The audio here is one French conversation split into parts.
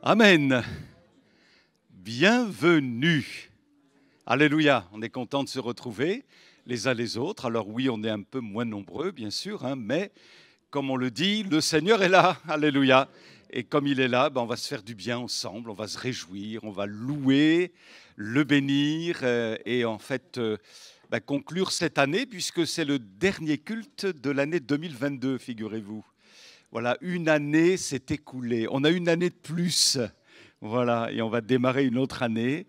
Amen. Bienvenue. Alléluia. On est content de se retrouver les uns les autres. Alors oui, on est un peu moins nombreux, bien sûr, mais comme on le dit, le Seigneur est là. Alléluia. Et comme il est là, on va se faire du bien ensemble, on va se réjouir, on va louer, le bénir et en fait conclure cette année puisque c'est le dernier culte de l'année 2022, figurez-vous. Voilà, une année s'est écoulée. On a une année de plus. Voilà, et on va démarrer une autre année.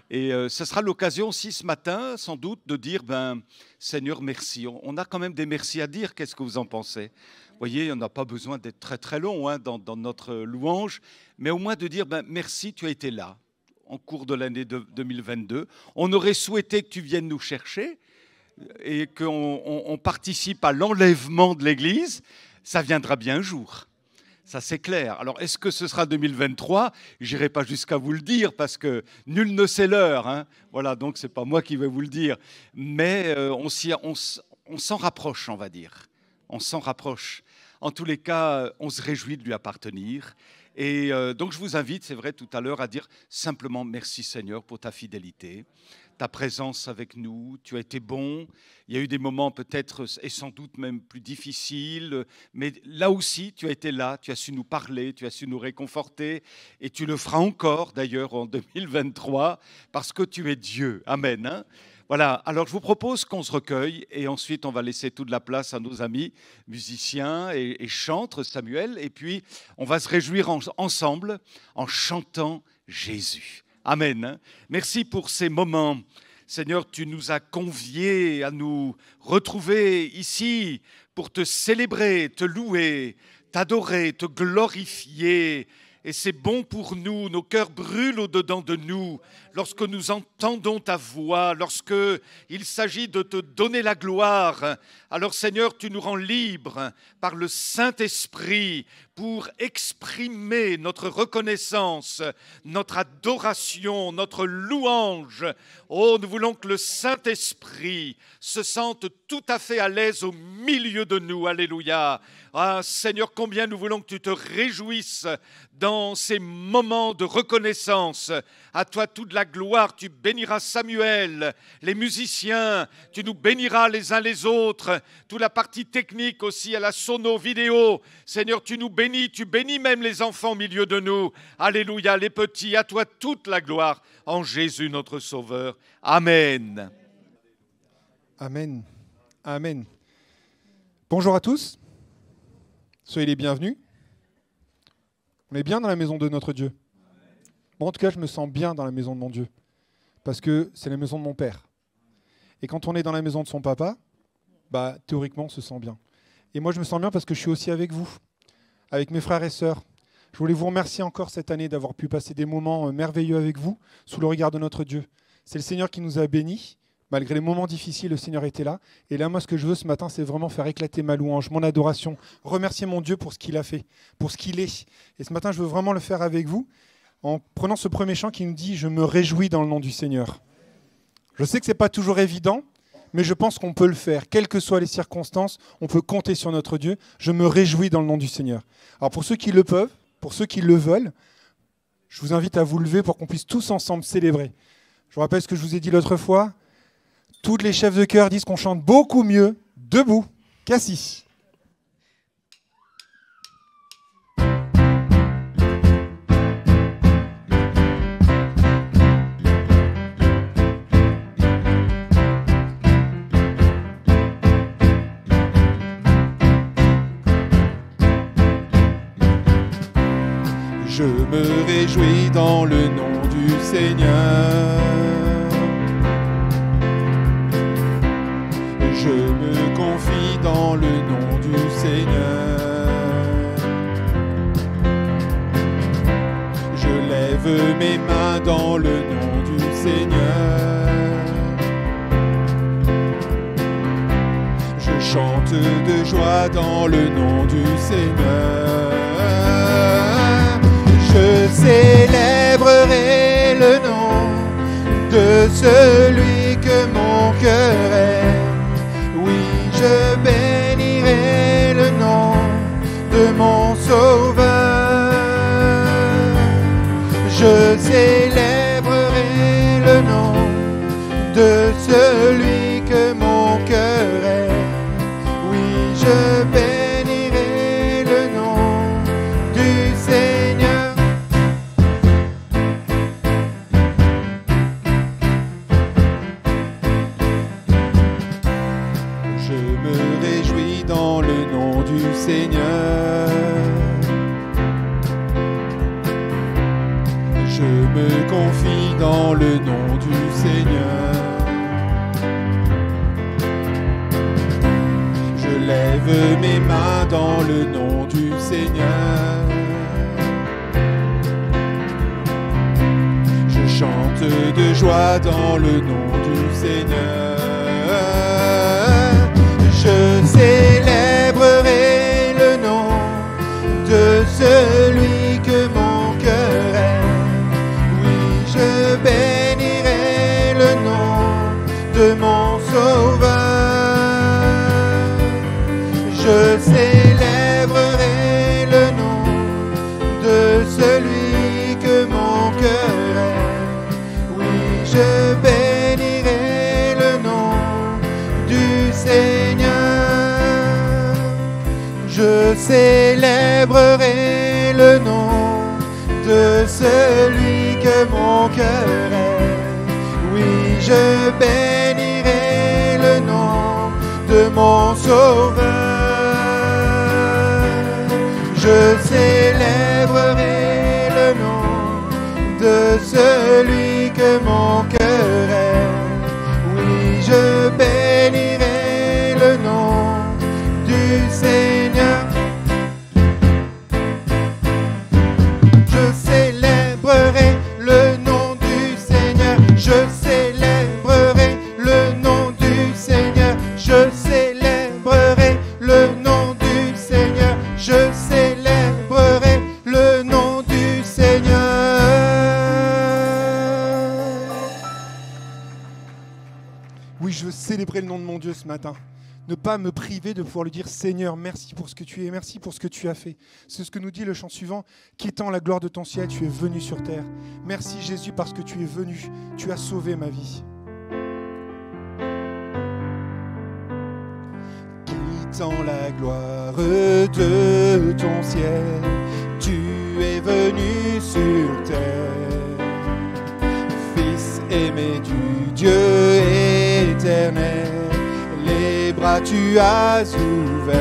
Et ce sera l'occasion aussi ce matin, sans doute, de dire, Seigneur, merci. On a quand même des merci à dire. Qu'est-ce que vous en pensez ? Vous voyez, on n'a pas besoin d'être très très long dans notre louange, mais au moins de dire, merci, tu as été là en cours de l'année 2022. On aurait souhaité que tu viennes nous chercher et qu'on participe à l'enlèvement de l'Église. Ça viendra bien un jour. Ça, c'est clair. Alors, est-ce que ce sera 2023 ? Je n'irai pas jusqu'à vous le dire parce que nul ne sait l'heure. Voilà, donc ce n'est pas moi qui vais vous le dire. Mais on s'en rapproche, on va dire. On s'en rapproche. En tous les cas, on se réjouit de lui appartenir. Et donc, je vous invite, c'est vrai, tout à l'heure, à dire simplement merci Seigneur pour ta fidélité, ta présence avec nous. Tu as été bon. Il y a eu des moments peut-être et sans doute même plus difficiles, mais là aussi, tu as été là, tu as su nous parler, tu as su nous réconforter, et tu le feras encore d'ailleurs en 2023, parce que tu es Dieu. Amen. Voilà, alors je vous propose qu'on se recueille, et ensuite on va laisser toute la place à nos amis musiciens et chantres, Samuel, et puis on va se réjouir ensemble en chantant Jésus. Amen. Merci pour ces moments. Seigneur, tu nous as conviés à nous retrouver ici pour te célébrer, te louer, t'adorer, te glorifier. Et c'est bon pour nous, nos cœurs brûlent au-dedans de nous lorsque nous entendons ta voix, lorsque il s'agit de te donner la gloire. Alors Seigneur, tu nous rends libres par le Saint-Esprit pour exprimer notre reconnaissance, notre adoration, notre louange. Oh, nous voulons que le Saint-Esprit se sente tout à fait à l'aise au milieu de nous. Alléluia. Ah, Seigneur, combien nous voulons que tu te réjouisses dans ces moments de reconnaissance. À toi toute la gloire, tu béniras Samuel, les musiciens, tu nous béniras les uns les autres, toute la partie technique aussi à la sono vidéo. Seigneur, tu nous bénis, tu bénis même les enfants au milieu de nous. Alléluia, les petits, à toi toute la gloire, en Jésus notre Sauveur. Amen. Amen. Amen. Bonjour à tous. Soyez les bienvenus. On est bien dans la maison de notre Dieu. Bon, en tout cas, je me sens bien dans la maison de mon Dieu. Parce que c'est la maison de mon père. Et quand on est dans la maison de son papa, théoriquement, on se sent bien. Et moi, je me sens bien parce que je suis aussi avec vous, avec mes frères et sœurs. Je voulais vous remercier encore cette année d'avoir pu passer des moments merveilleux avec vous, sous le regard de notre Dieu. C'est le Seigneur qui nous a bénis. Malgré les moments difficiles, le Seigneur était là. Et là, moi, ce que je veux ce matin, c'est vraiment faire éclater ma louange, mon adoration, remercier mon Dieu pour ce qu'il a fait, pour ce qu'il est. Et ce matin, je veux vraiment le faire avec vous, en prenant ce premier chant qui nous dit « Je me réjouis dans le nom du Seigneur ». Je sais que ce n'est pas toujours évident, mais je pense qu'on peut le faire. Quelles que soient les circonstances, on peut compter sur notre Dieu. Je me réjouis dans le nom du Seigneur. Alors pour ceux qui le peuvent, pour ceux qui le veulent, je vous invite à vous lever pour qu'on puisse tous ensemble célébrer. Je vous rappelle ce que je vous ai dit l'autre fois. Toutes les chefs de chœur disent qu'on chante beaucoup mieux debout qu'assis. Je me réjouis dans le nom du Seigneur. Je me confie dans le nom du Seigneur. Je lève mes mains dans le nom du Seigneur. Je chante de joie dans le nom du Seigneur. Je célébrerai le nom de celui que mon cœur aime. Oui, je bénirai le nom de mon Sauveur. me réjouis dans le nom du Seigneur. Je me confie dans le nom du Seigneur. Je lève mes mains dans le nom du Seigneur. Je chante de joie dans le nom du Seigneur. Je célébrerai le nom de celui que mon cœur aime. Oui, je bénirai le nom de mon Sauveur. Je célébrerai le nom de celui que mon cœur aime. Oui, je bénirai le nom du Seigneur. Je célébrerai le nom de celui que mon cœur aime. Oui, je bénirai le nom de mon Sauveur. Je célébrerai le nom de celui que mon cœur aime. Oui, je bénirai le nom du Seigneur. Je célébrerai le nom du Seigneur. Je célébrerai le nom du Seigneur. Je célébrerai le nom du Seigneur. Je célébrerai le nom du Seigneur. Oui, je veux célébrer le nom de mon Dieu ce matin. Ne pas me priver de pouvoir lui dire « Seigneur, merci pour ce que tu es, merci pour ce que tu as fait ». C'est ce que nous dit le chant suivant. « Quittant la gloire de ton ciel, tu es venu sur terre. Merci Jésus parce que tu es venu, tu as sauvé ma vie. » Quittant la gloire de ton ciel, tu es venu sur terre. Fils aimé du Dieu éternel, les bras tu as ouverts,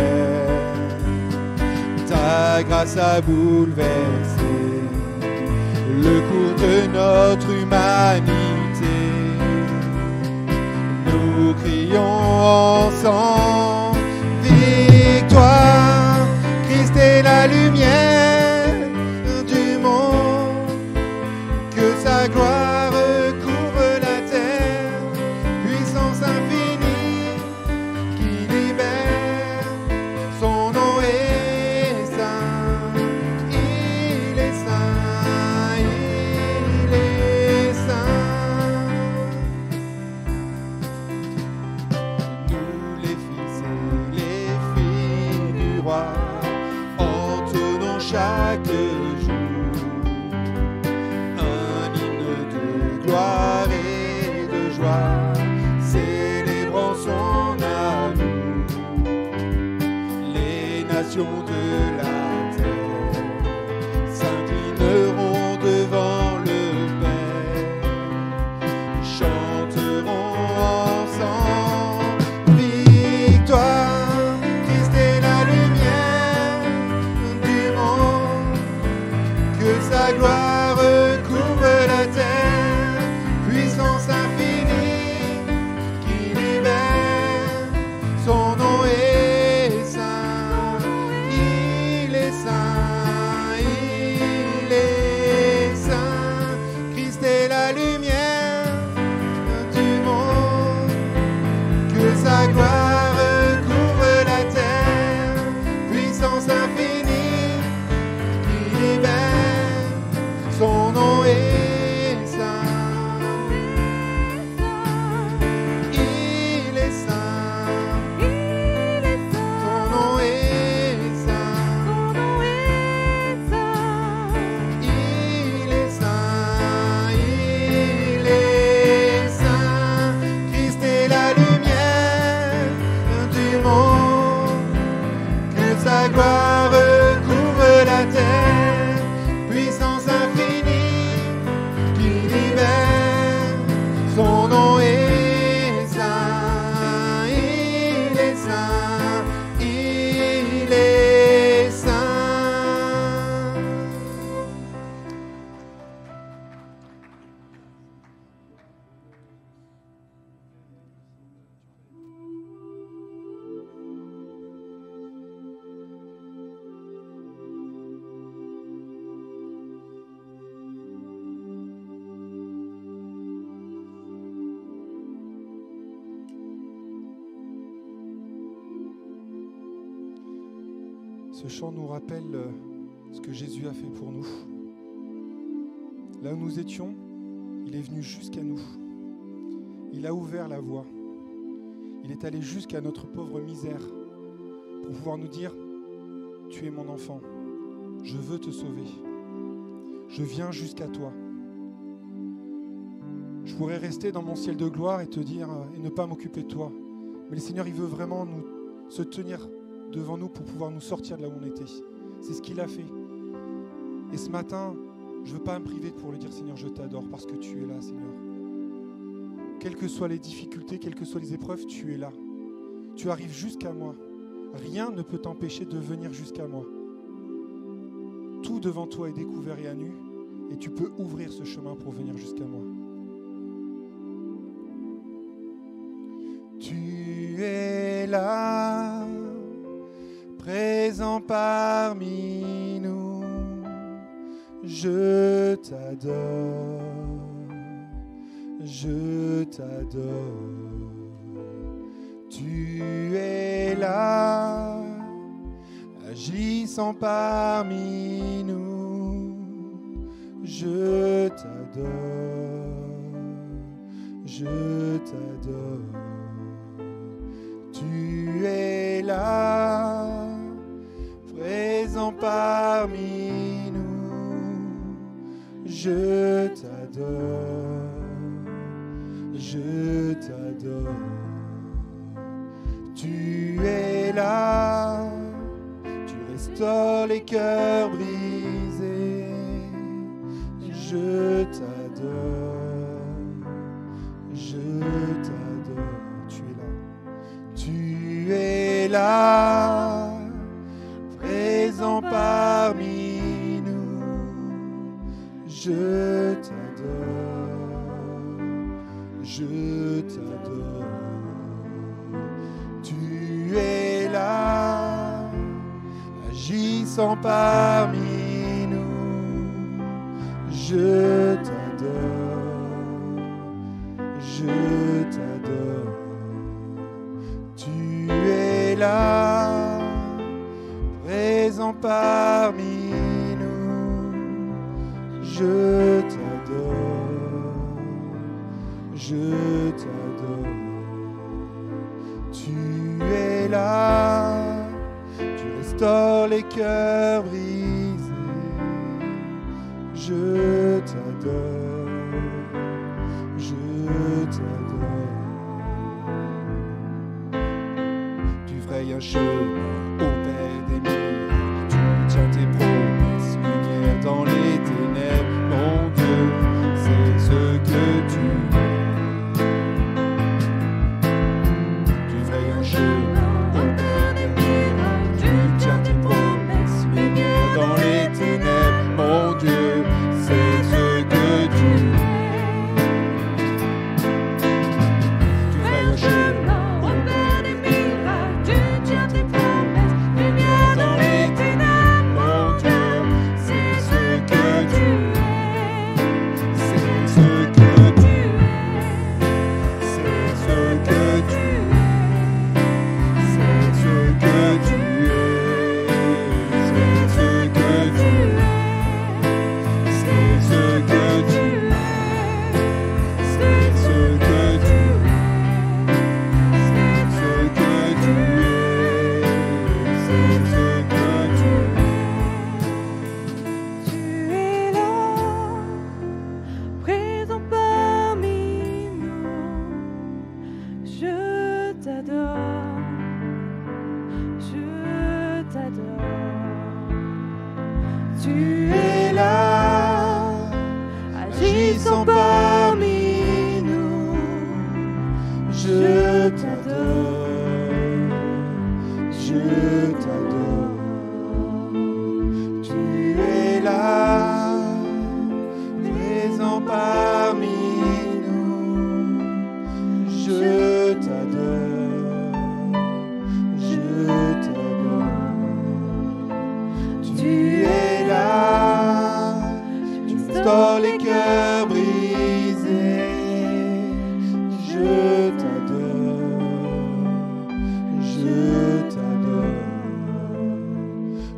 ta grâce a bouleversé le cours de notre humanité. Nous crions ensemble victoire, Christ est la lumière du monde, que sa gloire couvre la terre, puissance infinie qui libère, son nom est saint, il est saint, il est saint. Nous les fils et les filles du roi, entonnons chaque jour un hymne de gloire et de joie, célébrant son amour. Les nations de la terre s'inclineront devant le Père, chanteront ensemble victoire, Christ est la lumière du monde, que sa gloire couvre la terre, puissance infinie qui libère, son nom est saint, il est saint, il est saint, Christ est la lumière du monde, que sa gloire couvre la terre, puissance infinie qui libère, son nom est saint, il est saint, son nom est saint, il est saint, il est saint, Christ est la lumière du monde, que sa gloire couvre la terre, puissance infinie qui libère, son nom est saint, il est saint, il est saint. Ce chant nous rappelle ce que Jésus a fait pour nous. Là où nous étions, il est venu jusqu'à nous. Il a ouvert la voie. Il est allé jusqu'à notre pauvre misère pour pouvoir nous dire « Tu es mon enfant, je veux te sauver. Je viens jusqu'à toi. » Je pourrais rester dans mon ciel de gloire et te dire et ne pas m'occuper de toi. Mais le Seigneur, il veut vraiment se tenir devant nous pour pouvoir nous sortir de là où on était. C'est ce qu'il a fait. Et ce matin, je ne veux pas me priver pour lui dire « Seigneur, je t'adore parce que tu es là, Seigneur. » Quelles que soient les difficultés, quelles que soient les épreuves, tu es là. Tu arrives jusqu'à moi. Rien ne peut t'empêcher de venir jusqu'à moi. Tout devant toi est découvert et à nu, et tu peux ouvrir ce chemin pour venir jusqu'à moi. Tu es là, présent parmi nous, je t'adore, je t'adore. Tu es là, agissant parmi nous, je t'adore, je t'adore. Tu es là, présent parmi nous, je t'adore, je t'adore. Tu es là, tu restaures les cœurs brisés, je t'adore, je t'adore. Tu es là, présent parmi nous, je t'adore, je t'adore. Tu es là, agissant parmi nous, je t'adore, je t'adore. Tu es là, présent parmi nous, je t'adore, je t'adore. Tu es là, tu restaures les cœurs brisés, je t'adore, je t'adore. Un chemin au Père des miracles, tu tiens tes promesses, lumière dans les ténèbres, mon Dieu, c'est ce que tu es. Tu fais un chemin au Père des miracles, tu tiens tes promesses, lumière dans les ténèbres, mon Dieu, c'est ce que tu es. Tu fais un chemin. Tu es là, agissant parmi nous, je t'adore, je t'adore. Tu es là, présent parmi nous. Je t'adore, je t'adore. Tu es là, tu restaures les cœurs brisés. Je t'adore, je t'adore.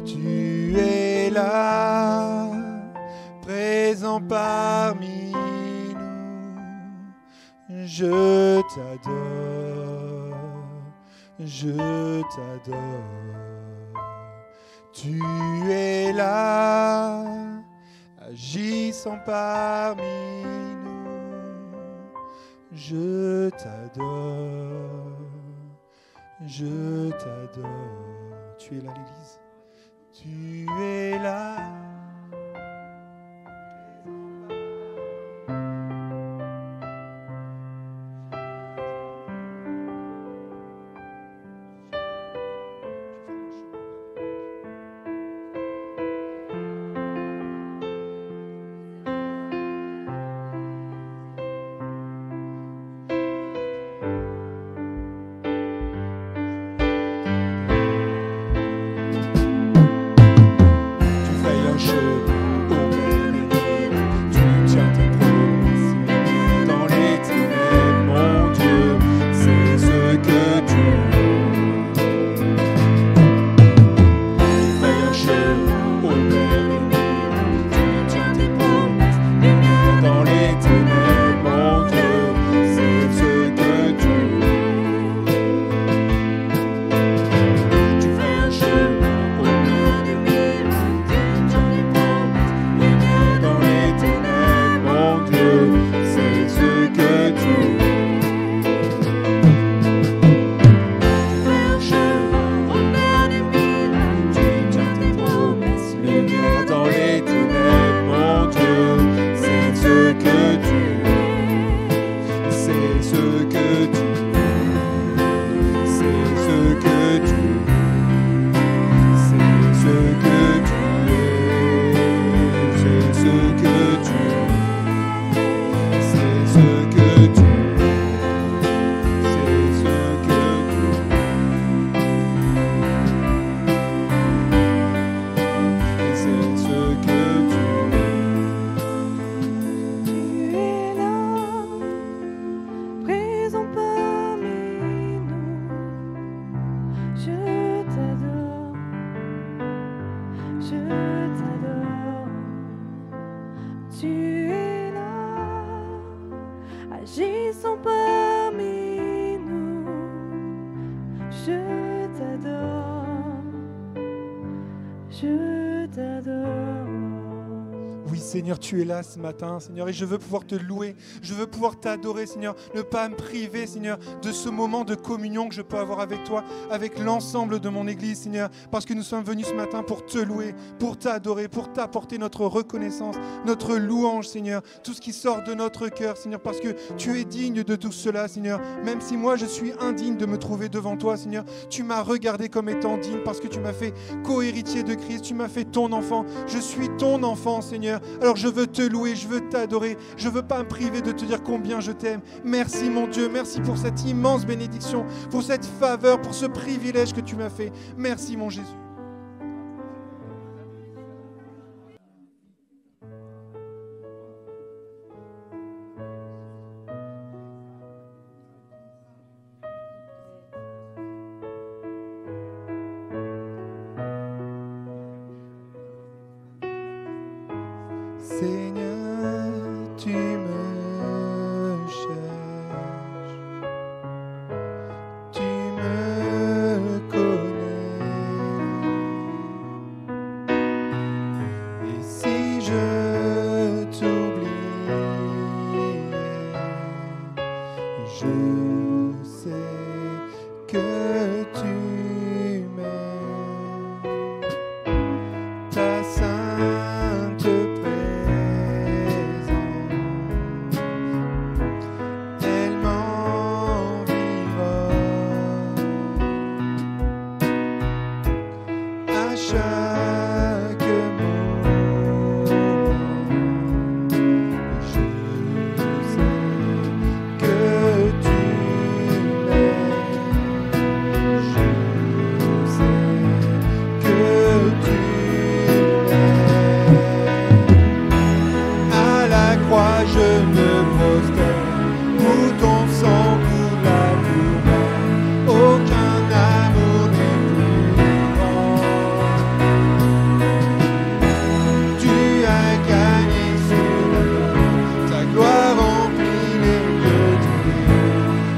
Tu es là, présent parmi nous. Je t'adore, je t'adore. Tu es là, agissant parmi nous. Je t'adore, je t'adore. Tu es là, l'Église. Tu es là. Seigneur, tu es là ce matin, Seigneur, et je veux pouvoir te louer, je veux pouvoir t'adorer, Seigneur, ne pas me priver, Seigneur, de ce moment de communion que je peux avoir avec toi, avec l'ensemble de mon Église, Seigneur, parce que nous sommes venus ce matin pour te louer, pour t'adorer, pour t'apporter notre reconnaissance, notre louange, Seigneur, tout ce qui sort de notre cœur, Seigneur, parce que tu es digne de tout cela, Seigneur, même si moi je suis indigne de me trouver devant toi, Seigneur, tu m'as regardé comme étant digne parce que tu m'as fait co-héritier de Christ, tu m'as fait ton enfant, je suis ton enfant, Seigneur. Alors je veux te louer, je veux t'adorer, je ne veux pas me priver de te dire combien je t'aime. Merci mon Dieu, merci pour cette immense bénédiction, pour cette faveur, pour ce privilège que tu m'as fait. Merci mon Jésus. Seigneur, tu me cherches, tu me connais. Et si je t'oubliais, je sais que tu m'aimes. Ta sainte présence chaque mot. Je sais que tu m'aimes. Je sais que tu m'aimes. À la croix, je me prosterne où ton sang coula pour moi. Aucun amour n'est plus grand. Tu as gagné sur la mort, ta gloire remplit les lieux de vie.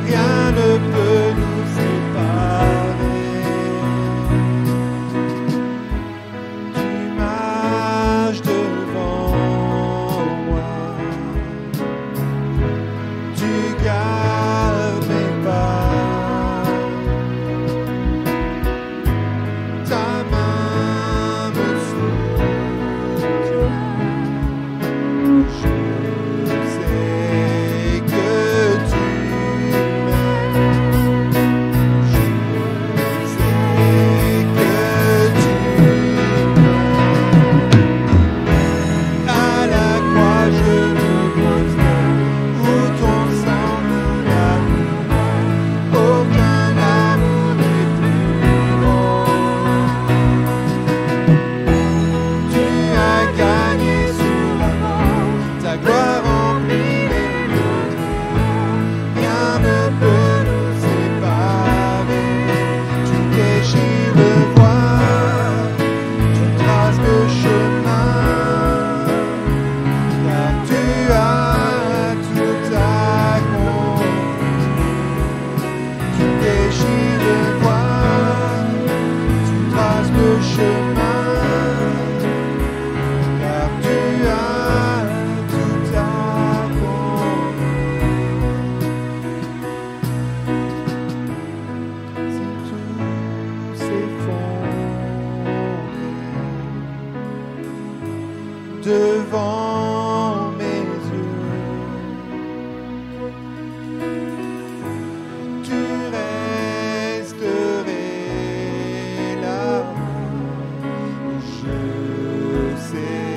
Rien ne peut nous séparer. Tu marches devant moi. Tu gardes mes pas. Ta main me soutient. Je sais que tu m'aimes. Je sais que tu m'aimes. À la croix, je me prosterne où ton sang coula pour moi. Aucun amour n'est plus grand. Tu as gagné sur la mort, ta gloire remplit les lieux de vie. Rien ne peut nous séparer. Tu déchires le voile, tu traces le chemin, car tu as tout accompli. Tu déchires le voile, tu traces le chemin, car tu as tout accompli. Si tout s'effondrait devant mes yeux, tu resterais là. Je sais que tu m'aimes. Je sais que tu m'aimes. À la croix, je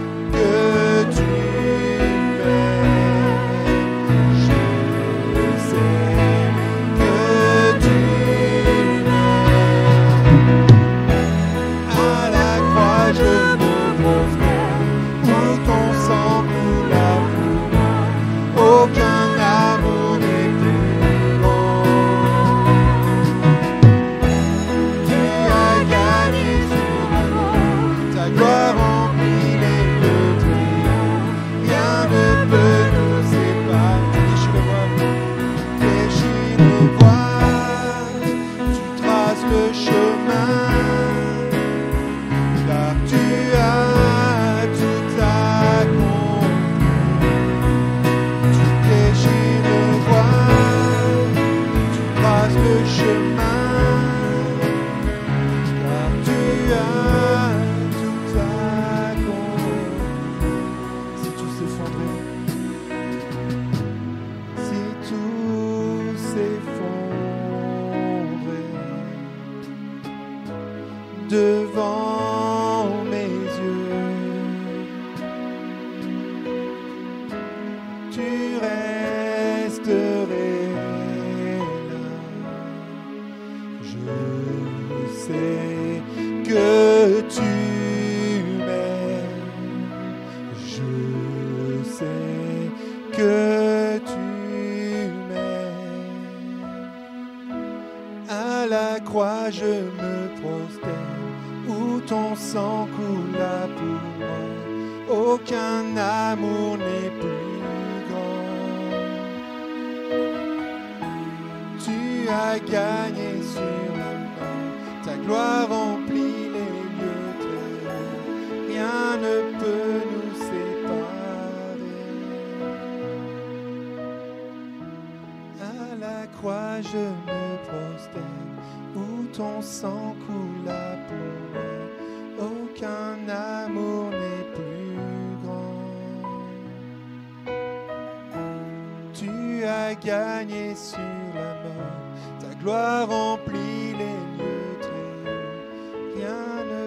me prosterne où ton sang coula pour moi. Aucun amour n'est plus grand. Tu as gagné sur la mort, ta gloire remplit les lieux de vie. Rien ne peut nous séparer. Tu déchires le voile, tu traces le chemin, car tu as tout accompli. Tu déchires le voile, tu traces le chemin, car tu as tout accompli. Si tout s'effondrait, si tout s'effondrait devant mes yeux, tu resterais là. Je sais que tu m'aimes. Je sais que tu m'aimes. À la croix, je me prosterne où ton sang coula pour moi. Aucun amour n'est plus grand. Tu as gagné sur la mort, ta gloire remplit les lieux très hauts. Rien ne peut nous séparer. À la croix, je me prosterne où ton sang coula pour moi. Aucun amour n'est plus grand. Tu as gagné sur la mort, ta gloire remplit les lieux très hauts. Rien ne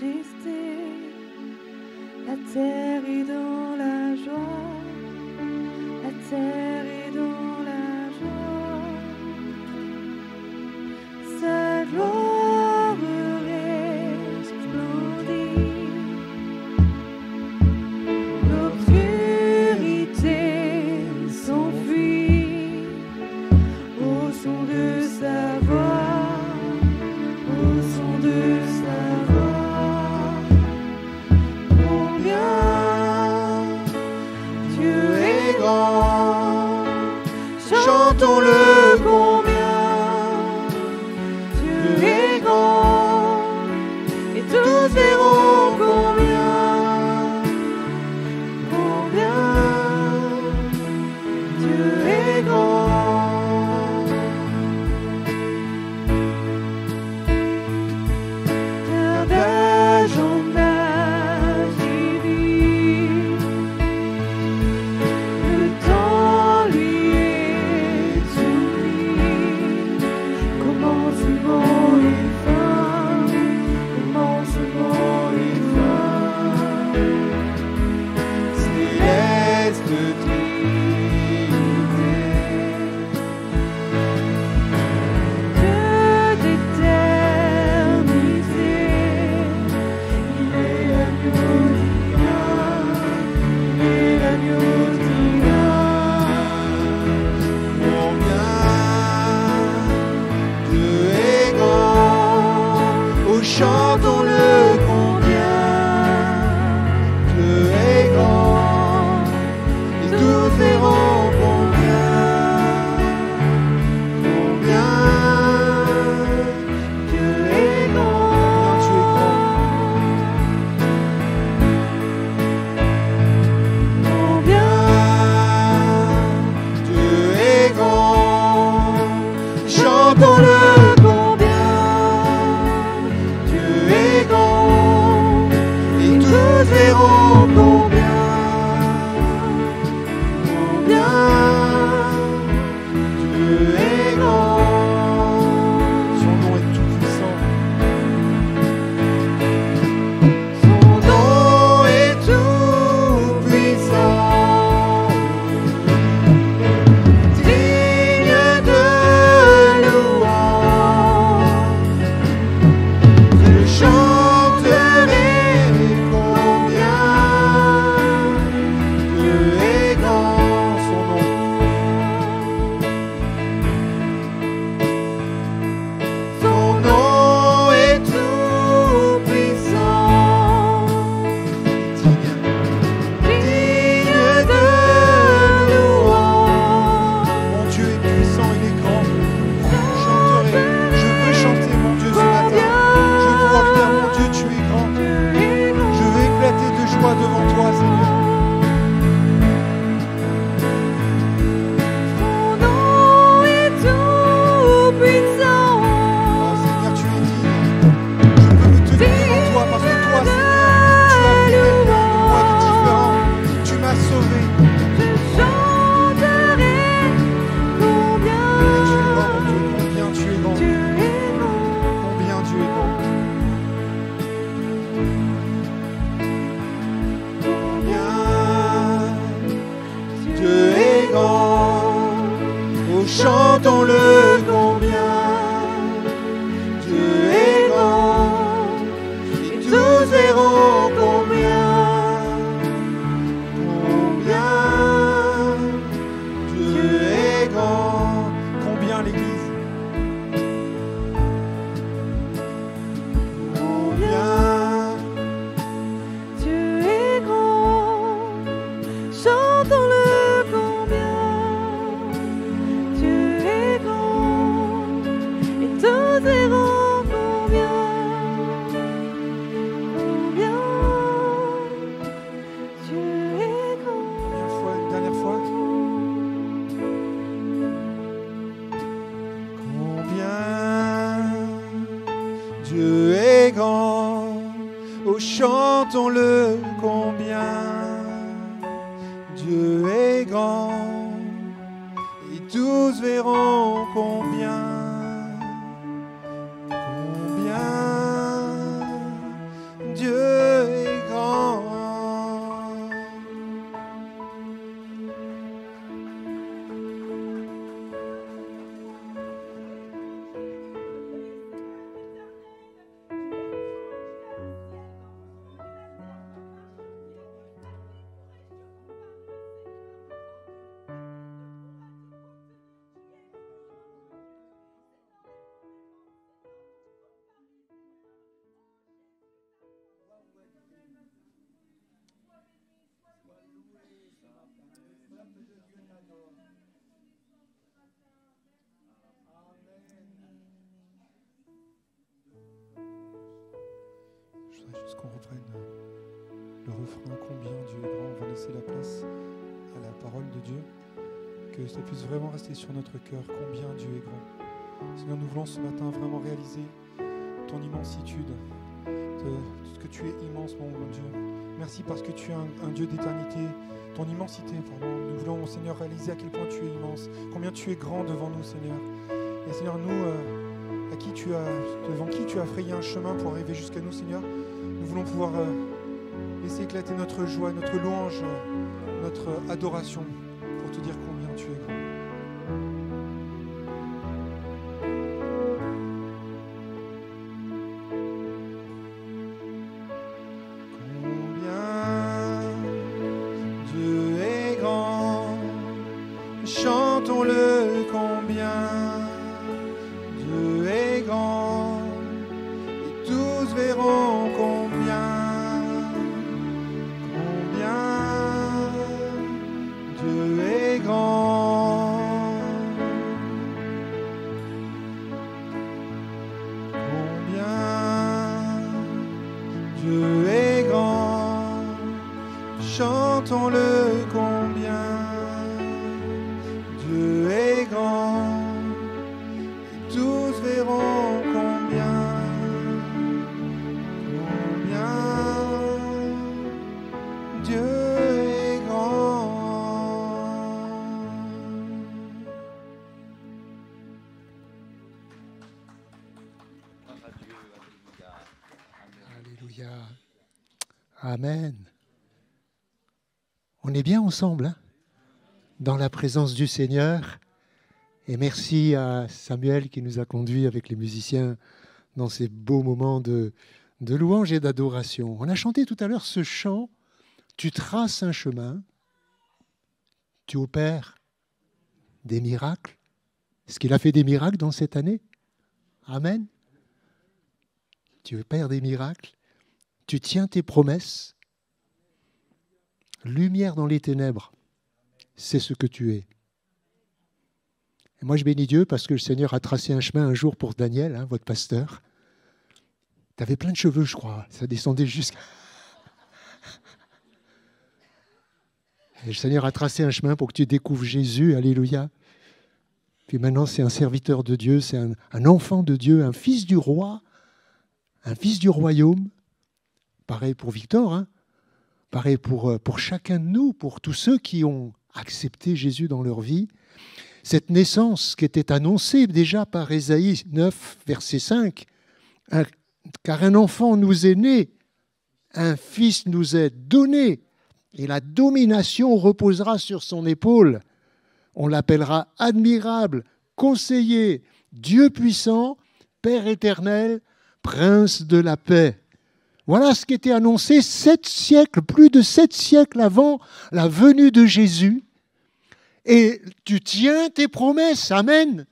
majesté. La terre est dans la joie, la terre est dans la joie. Sa gloire resplendit. L'obscurité s'enfuit au son de sa voix, au son de sa voix. Combien Dieu est grand, chantons-le combien Dieu est grand, et tous verront combien Dieu est grand. Car d'âge en âge il vit, le temps lui est soumis. Commencement et fin, commencement et fin. Céleste chantons-le combien Dieu est grand, et tous verront combien Dieu est grand, combien Dieu est grand, chantons-le. Verront combien Dieu est grand. Son nom est tout puissant. Son nom est tout puissant, digne de louange. Je chanterai. Devant toi, Seigneur. Ton nom est tout puissant. Oh Seigneur, tu es digne. Je peux me tenir devant toi parce que toi, Seigneur, tu as fait des voies de différents. Tu m'as sauvé. Je chanterai combien. Tu es grand, mon Dieu, combien tu es grand. Combien tu es grand. Dieu est grand, oh chantons-le combien Dieu est grand, et tous verront combien Dieu est grand. Combien l'Église, combien Dieu est grand, chantons-le. Tous verront combien Dieu est grand. Une dernière fois. Combien Dieu est grand, oh chantons-le combien Dieu est grand, et tous verront combien Je voudrais juste qu'on reprenne le refrain « Combien Dieu est grand ». On va laisser la place à la parole de Dieu. Que ça puisse vraiment rester sur notre cœur. Combien Dieu est grand. Seigneur, nous voulons ce matin vraiment réaliser ton immensitude. Que tu es immense, mon bon Dieu. Merci parce que tu es un Dieu d'éternité. Ton immensité, pardon. Nous voulons, Seigneur, réaliser à quel point tu es immense. Combien tu es grand devant nous, Seigneur. Et Seigneur, nous, devant qui tu as frayé un chemin pour arriver jusqu'à nous, Seigneur, nous voulons pouvoir laisser éclater notre joie, notre louange, notre adoration pour te dire combien tu es grand. Chantons-le combien Dieu est grand, et tous verront combien Dieu est grand. Combien Dieu est grand, chantons-le combien Dieu est grand, et tous verront combien Dieu est grand. Alléluia. Amen. On est bien ensemble, hein, dans la présence du Seigneur. Et merci à Samuel qui nous a conduits avec les musiciens dans ces beaux moments de louange et d'adoration. On a chanté tout à l'heure ce chant « Tu traces un chemin, tu opères des miracles ». Est-ce qu'il a fait des miracles dans cette année? Amen. Tu opères des miracles, tu tiens tes promesses. Lumière dans les ténèbres, c'est ce que tu es. Et moi, je bénis Dieu parce que le Seigneur a tracé un chemin un jour pour Daniel, hein, votre pasteur. Tu avais plein de cheveux, je crois. Ça descendait jusqu'à... Et le Seigneur a tracé un chemin pour que tu découvres Jésus. Alléluia. Puis maintenant, c'est un serviteur de Dieu, c'est un enfant de Dieu, un fils du roi, un fils du royaume. Pareil pour Victor, hein. Pareil pour chacun de nous, pour tous ceux qui ont accepté Jésus dans leur vie. Cette naissance qui était annoncée déjà par Ésaïe 9, verset 5, car un enfant nous est né, un fils nous est donné, et la domination reposera sur son épaule. On l'appellera admirable, conseiller, Dieu puissant, Père éternel, Prince de la paix. Voilà ce qui était annoncé 7 siècles, plus de 7 siècles avant la venue de Jésus. Et tu tiens tes promesses, amen.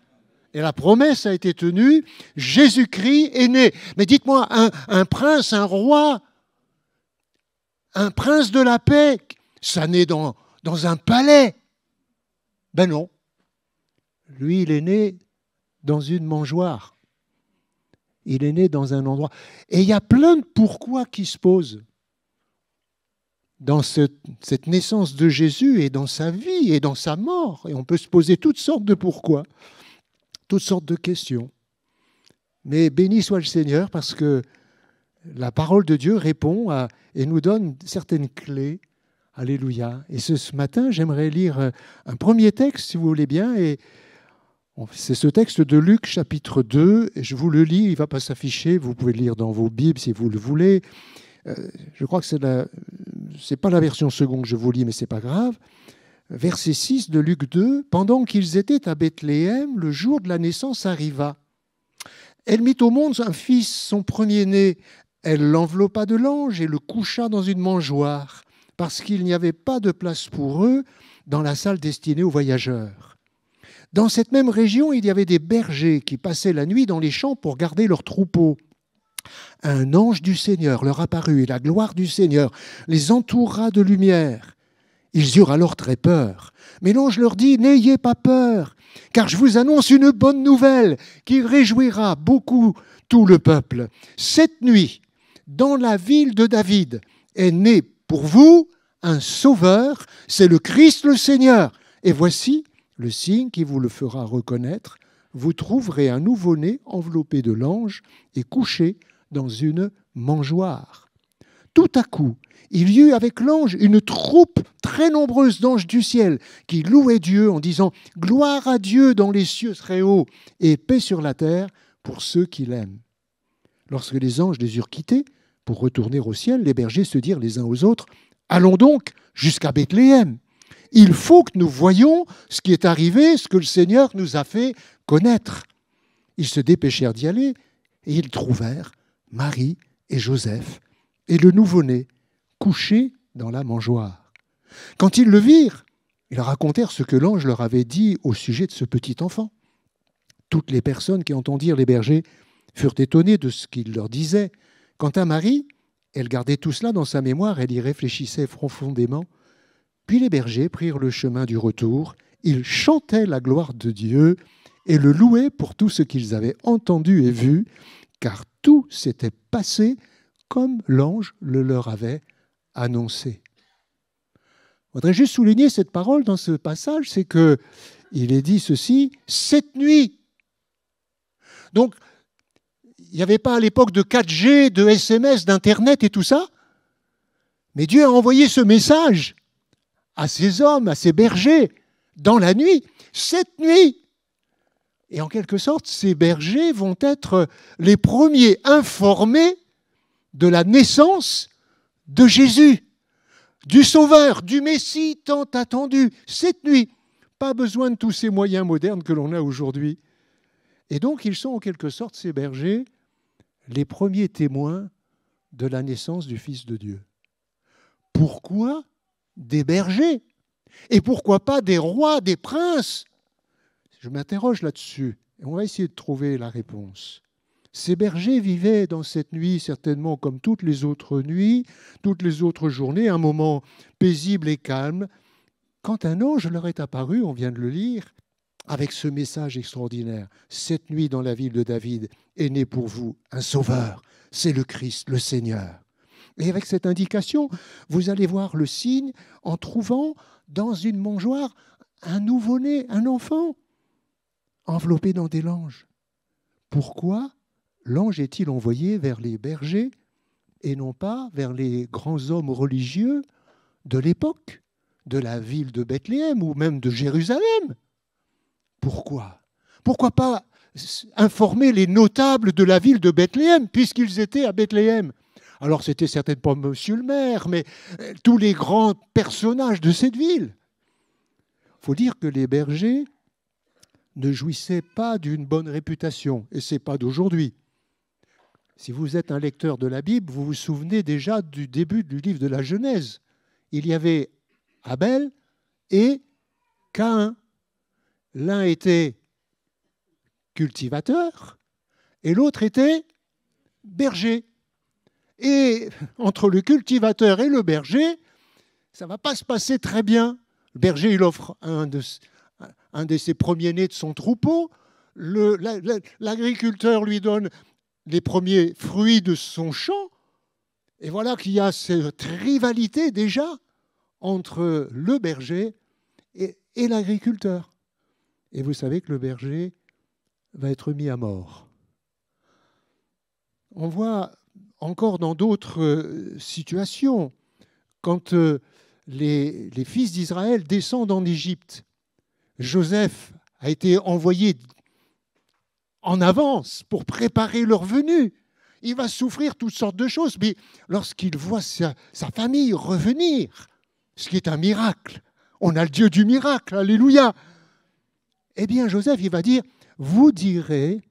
Et la promesse a été tenue, Jésus-Christ est né. Mais dites-moi, un prince, un roi, un prince de la paix, ça naît dans un palais. Ben non. Lui, il est né dans une mangeoire. Il est né dans un endroit. Et il y a plein de pourquoi qui se posent dans cette naissance de Jésus et dans sa vie et dans sa mort. Et on peut se poser toutes sortes de pourquoi, toutes sortes de questions. Mais béni soit le Seigneur parce que la parole de Dieu répond et nous donne certaines clés. Alléluia. Et ce matin, j'aimerais lire un premier texte, si vous voulez bien, et c'est ce texte de Luc, chapitre 2, et je vous le lis, il ne va pas s'afficher, vous pouvez le lire dans vos Bibles si vous le voulez. Je crois que c'est pas la version seconde que je vous lis, mais ce n'est pas grave. Verset 6 de Luc 2, « Pendant qu'ils étaient à Bethléem, le jour de la naissance arriva. Elle mit au monde un fils, son premier-né. Elle l'enveloppa de lange et le coucha dans une mangeoire, parce qu'il n'y avait pas de place pour eux dans la salle destinée aux voyageurs. Dans cette même région, il y avait des bergers qui passaient la nuit dans les champs pour garder leurs troupeaux. Un ange du Seigneur leur apparut et la gloire du Seigneur les entoura de lumière. Ils eurent alors très peur. Mais l'ange leur dit, n'ayez pas peur, car je vous annonce une bonne nouvelle qui réjouira beaucoup tout le peuple. Cette nuit, dans la ville de David, est né pour vous un sauveur, c'est le Christ le Seigneur. Et voici le signe qui vous le fera reconnaître. Vous trouverez un nouveau-né enveloppé de langes et couché dans une mangeoire. Tout à coup, il y eut avec l'ange une troupe très nombreuse d'anges du ciel qui louaient Dieu en disant « Gloire à Dieu dans les cieux très hauts et paix sur la terre pour ceux qui l'aiment. » Lorsque les anges les eurent quittés pour retourner au ciel, les bergers se dirent les uns aux autres « Allons donc jusqu'à Bethléem. Il faut que nous voyions ce qui est arrivé, ce que le Seigneur nous a fait connaître. » Ils se dépêchèrent d'y aller et ils trouvèrent Marie et Joseph et le nouveau-né couché dans la mangeoire. Quand ils le virent, ils racontèrent ce que l'ange leur avait dit au sujet de ce petit enfant. Toutes les personnes qui entendirent les bergers furent étonnées de ce qu'il leur disait. Quant à Marie, elle gardait tout cela dans sa mémoire, elle y réfléchissait profondément. Puis les bergers prirent le chemin du retour, ils chantaient la gloire de Dieu et le louaient pour tout ce qu'ils avaient entendu et vu, car tout s'était passé comme l'ange le leur avait annoncé. Je voudrais juste souligner cette parole dans ce passage, c'est qu'il est dit ceci, cette nuit. Donc, il n'y avait pas à l'époque de 4G, de SMS, d'Internet et tout ça, mais Dieu a envoyé ce message à ces hommes, à ces bergers, dans la nuit, cette nuit. Et en quelque sorte, ces bergers vont être les premiers informés de la naissance de Jésus, du Sauveur, du Messie tant attendu, cette nuit. Pas besoin de tous ces moyens modernes que l'on a aujourd'hui. Et donc, ils sont en quelque sorte, ces bergers, les premiers témoins de la naissance du Fils de Dieu. Pourquoi des bergers? Et pourquoi pas des rois, des princes? Je m'interroge là-dessus. Et on va essayer de trouver la réponse. Ces bergers vivaient dans cette nuit, certainement comme toutes les autres nuits, toutes les autres journées, un moment paisible et calme, quand un ange leur est apparu, on vient de le lire, avec ce message extraordinaire. Cette nuit, dans la ville de David, est né pour vous un sauveur. C'est le Christ, le Seigneur. Et avec cette indication, vous allez voir le signe en trouvant dans une mangeoire un nouveau-né, un enfant, enveloppé dans des langes. Pourquoi l'ange est-il envoyé vers les bergers et non pas vers les grands hommes religieux de l'époque, de la ville de Bethléem ou même de Jérusalem? Pourquoi? Pourquoi pas informer les notables de la ville de Bethléem, puisqu'ils étaient à Bethléem? Alors, c'était certainement pas monsieur le maire, mais tous les grands personnages de cette ville. Il faut dire que les bergers ne jouissaient pas d'une bonne réputation, et ce n'est pas d'aujourd'hui. Si vous êtes un lecteur de la Bible, vous vous souvenez déjà du début du livre de la Genèse. Il y avait Abel et Caïn. L'un était cultivateur et l'autre était berger. Et entre le cultivateur et le berger, ça ne va pas se passer très bien. Le berger, il offre un de ses premiers-nés de son troupeau. L'agriculteur lui donne les premiers fruits de son champ. Et voilà qu'il y a cette rivalité déjà entre le berger et l'agriculteur. Et vous savez que le berger va être mis à mort. On voit encore dans d'autres situations, quand les fils d'Israël descendent en Égypte, Joseph a été envoyé en avance pour préparer leur venue. Il va souffrir toutes sortes de choses, mais lorsqu'il voit sa famille revenir, ce qui est un miracle, on a le Dieu du miracle, alléluia. Eh bien, Joseph, il va dire, vous direz,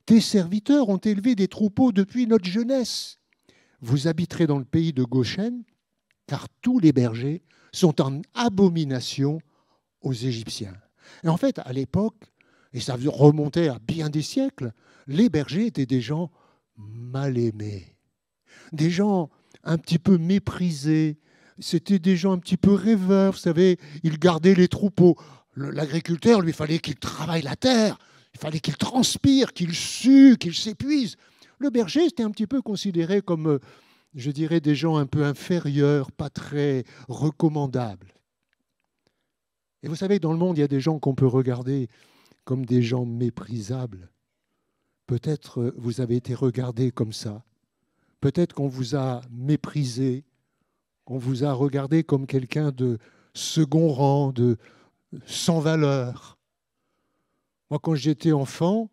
tes serviteurs ont élevé des troupeaux depuis notre jeunesse. Vous habiterez dans le pays de Goshen, car tous les bergers sont en abomination aux Égyptiens. Et en fait, à l'époque, et ça remontait à bien des siècles, les bergers étaient des gens mal aimés, des gens un petit peu méprisés, C'était des gens un petit peu rêveurs, vous savez, ils gardaient les troupeaux. L'agriculteur, lui, il fallait qu'il travaille la terre, il fallait qu'il transpire, qu'il sue, qu'il s'épuise. Le berger, c'était un petit peu considéré comme, je dirais, des gens un peu inférieurs, pas très recommandables. Et vous savez, dans le monde, il y a des gens qu'on peut regarder comme des gens méprisables. Peut-être vous avez été regardé comme ça. Peut-être qu'on vous a méprisé, qu'on vous a regardé comme quelqu'un de second rang, de sans valeur. Moi, quand j'étais enfant,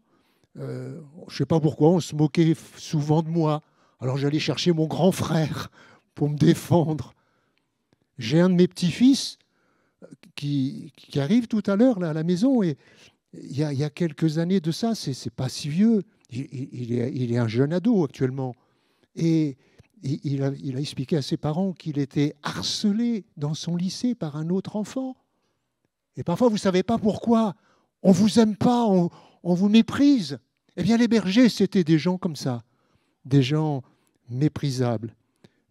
je ne sais pas pourquoi, on se moquait souvent de moi. Alors j'allais chercher mon grand frère pour me défendre. J'ai un de mes petits-fils qui arrive tout à l'heure là, à la maison, et il y a quelques années de ça, c'est pas si vieux, il est un jeune ado actuellement, et il a expliqué à ses parents qu'il était harcelé dans son lycée par un autre enfant. Et parfois, vous ne savez pas pourquoi. On ne vous aime pas, on vous méprise. Eh bien, les bergers, c'était des gens comme ça, des gens méprisables.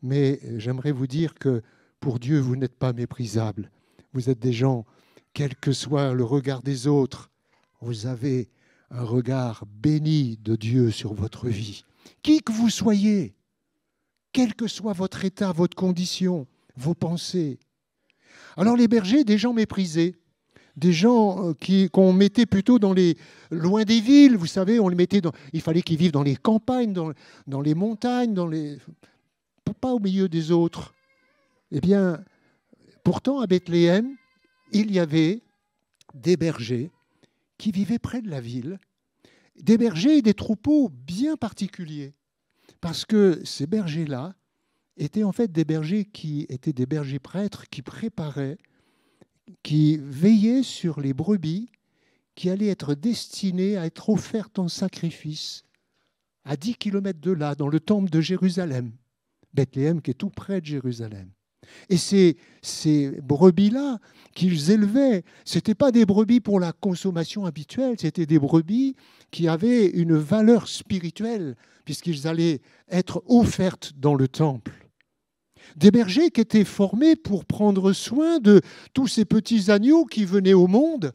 Mais j'aimerais vous dire que pour Dieu, vous n'êtes pas méprisables. Vous êtes des gens, quel que soit le regard des autres, vous avez un regard béni de Dieu sur votre vie. Qui que vous soyez, quel que soit votre état, votre condition, vos pensées. Alors les bergers, des gens méprisés, des gens qu'on mettait plutôt loin des villes, vous savez, il fallait qu'ils vivent dans les campagnes, dans les montagnes, pas au milieu des autres. Eh bien, pourtant, à Bethléem, il y avait des bergers qui vivaient près de la ville, des bergers et des troupeaux bien particuliers, parce que ces bergers-là étaient en fait des bergers qui étaient des bergers prêtres qui préparaient, qui veillaient sur les brebis qui allaient être destinées à être offertes en sacrifice à 10 kilomètres de là, dans le temple de Jérusalem, Bethléem qui est tout près de Jérusalem. Et ces brebis-là qu'ils élevaient, ce n'étaient pas des brebis pour la consommation habituelle, c'était des brebis qui avaient une valeur spirituelle, puisqu'ils allaient être offertes dans le temple. Des bergers qui étaient formés pour prendre soin de tous ces petits agneaux qui venaient au monde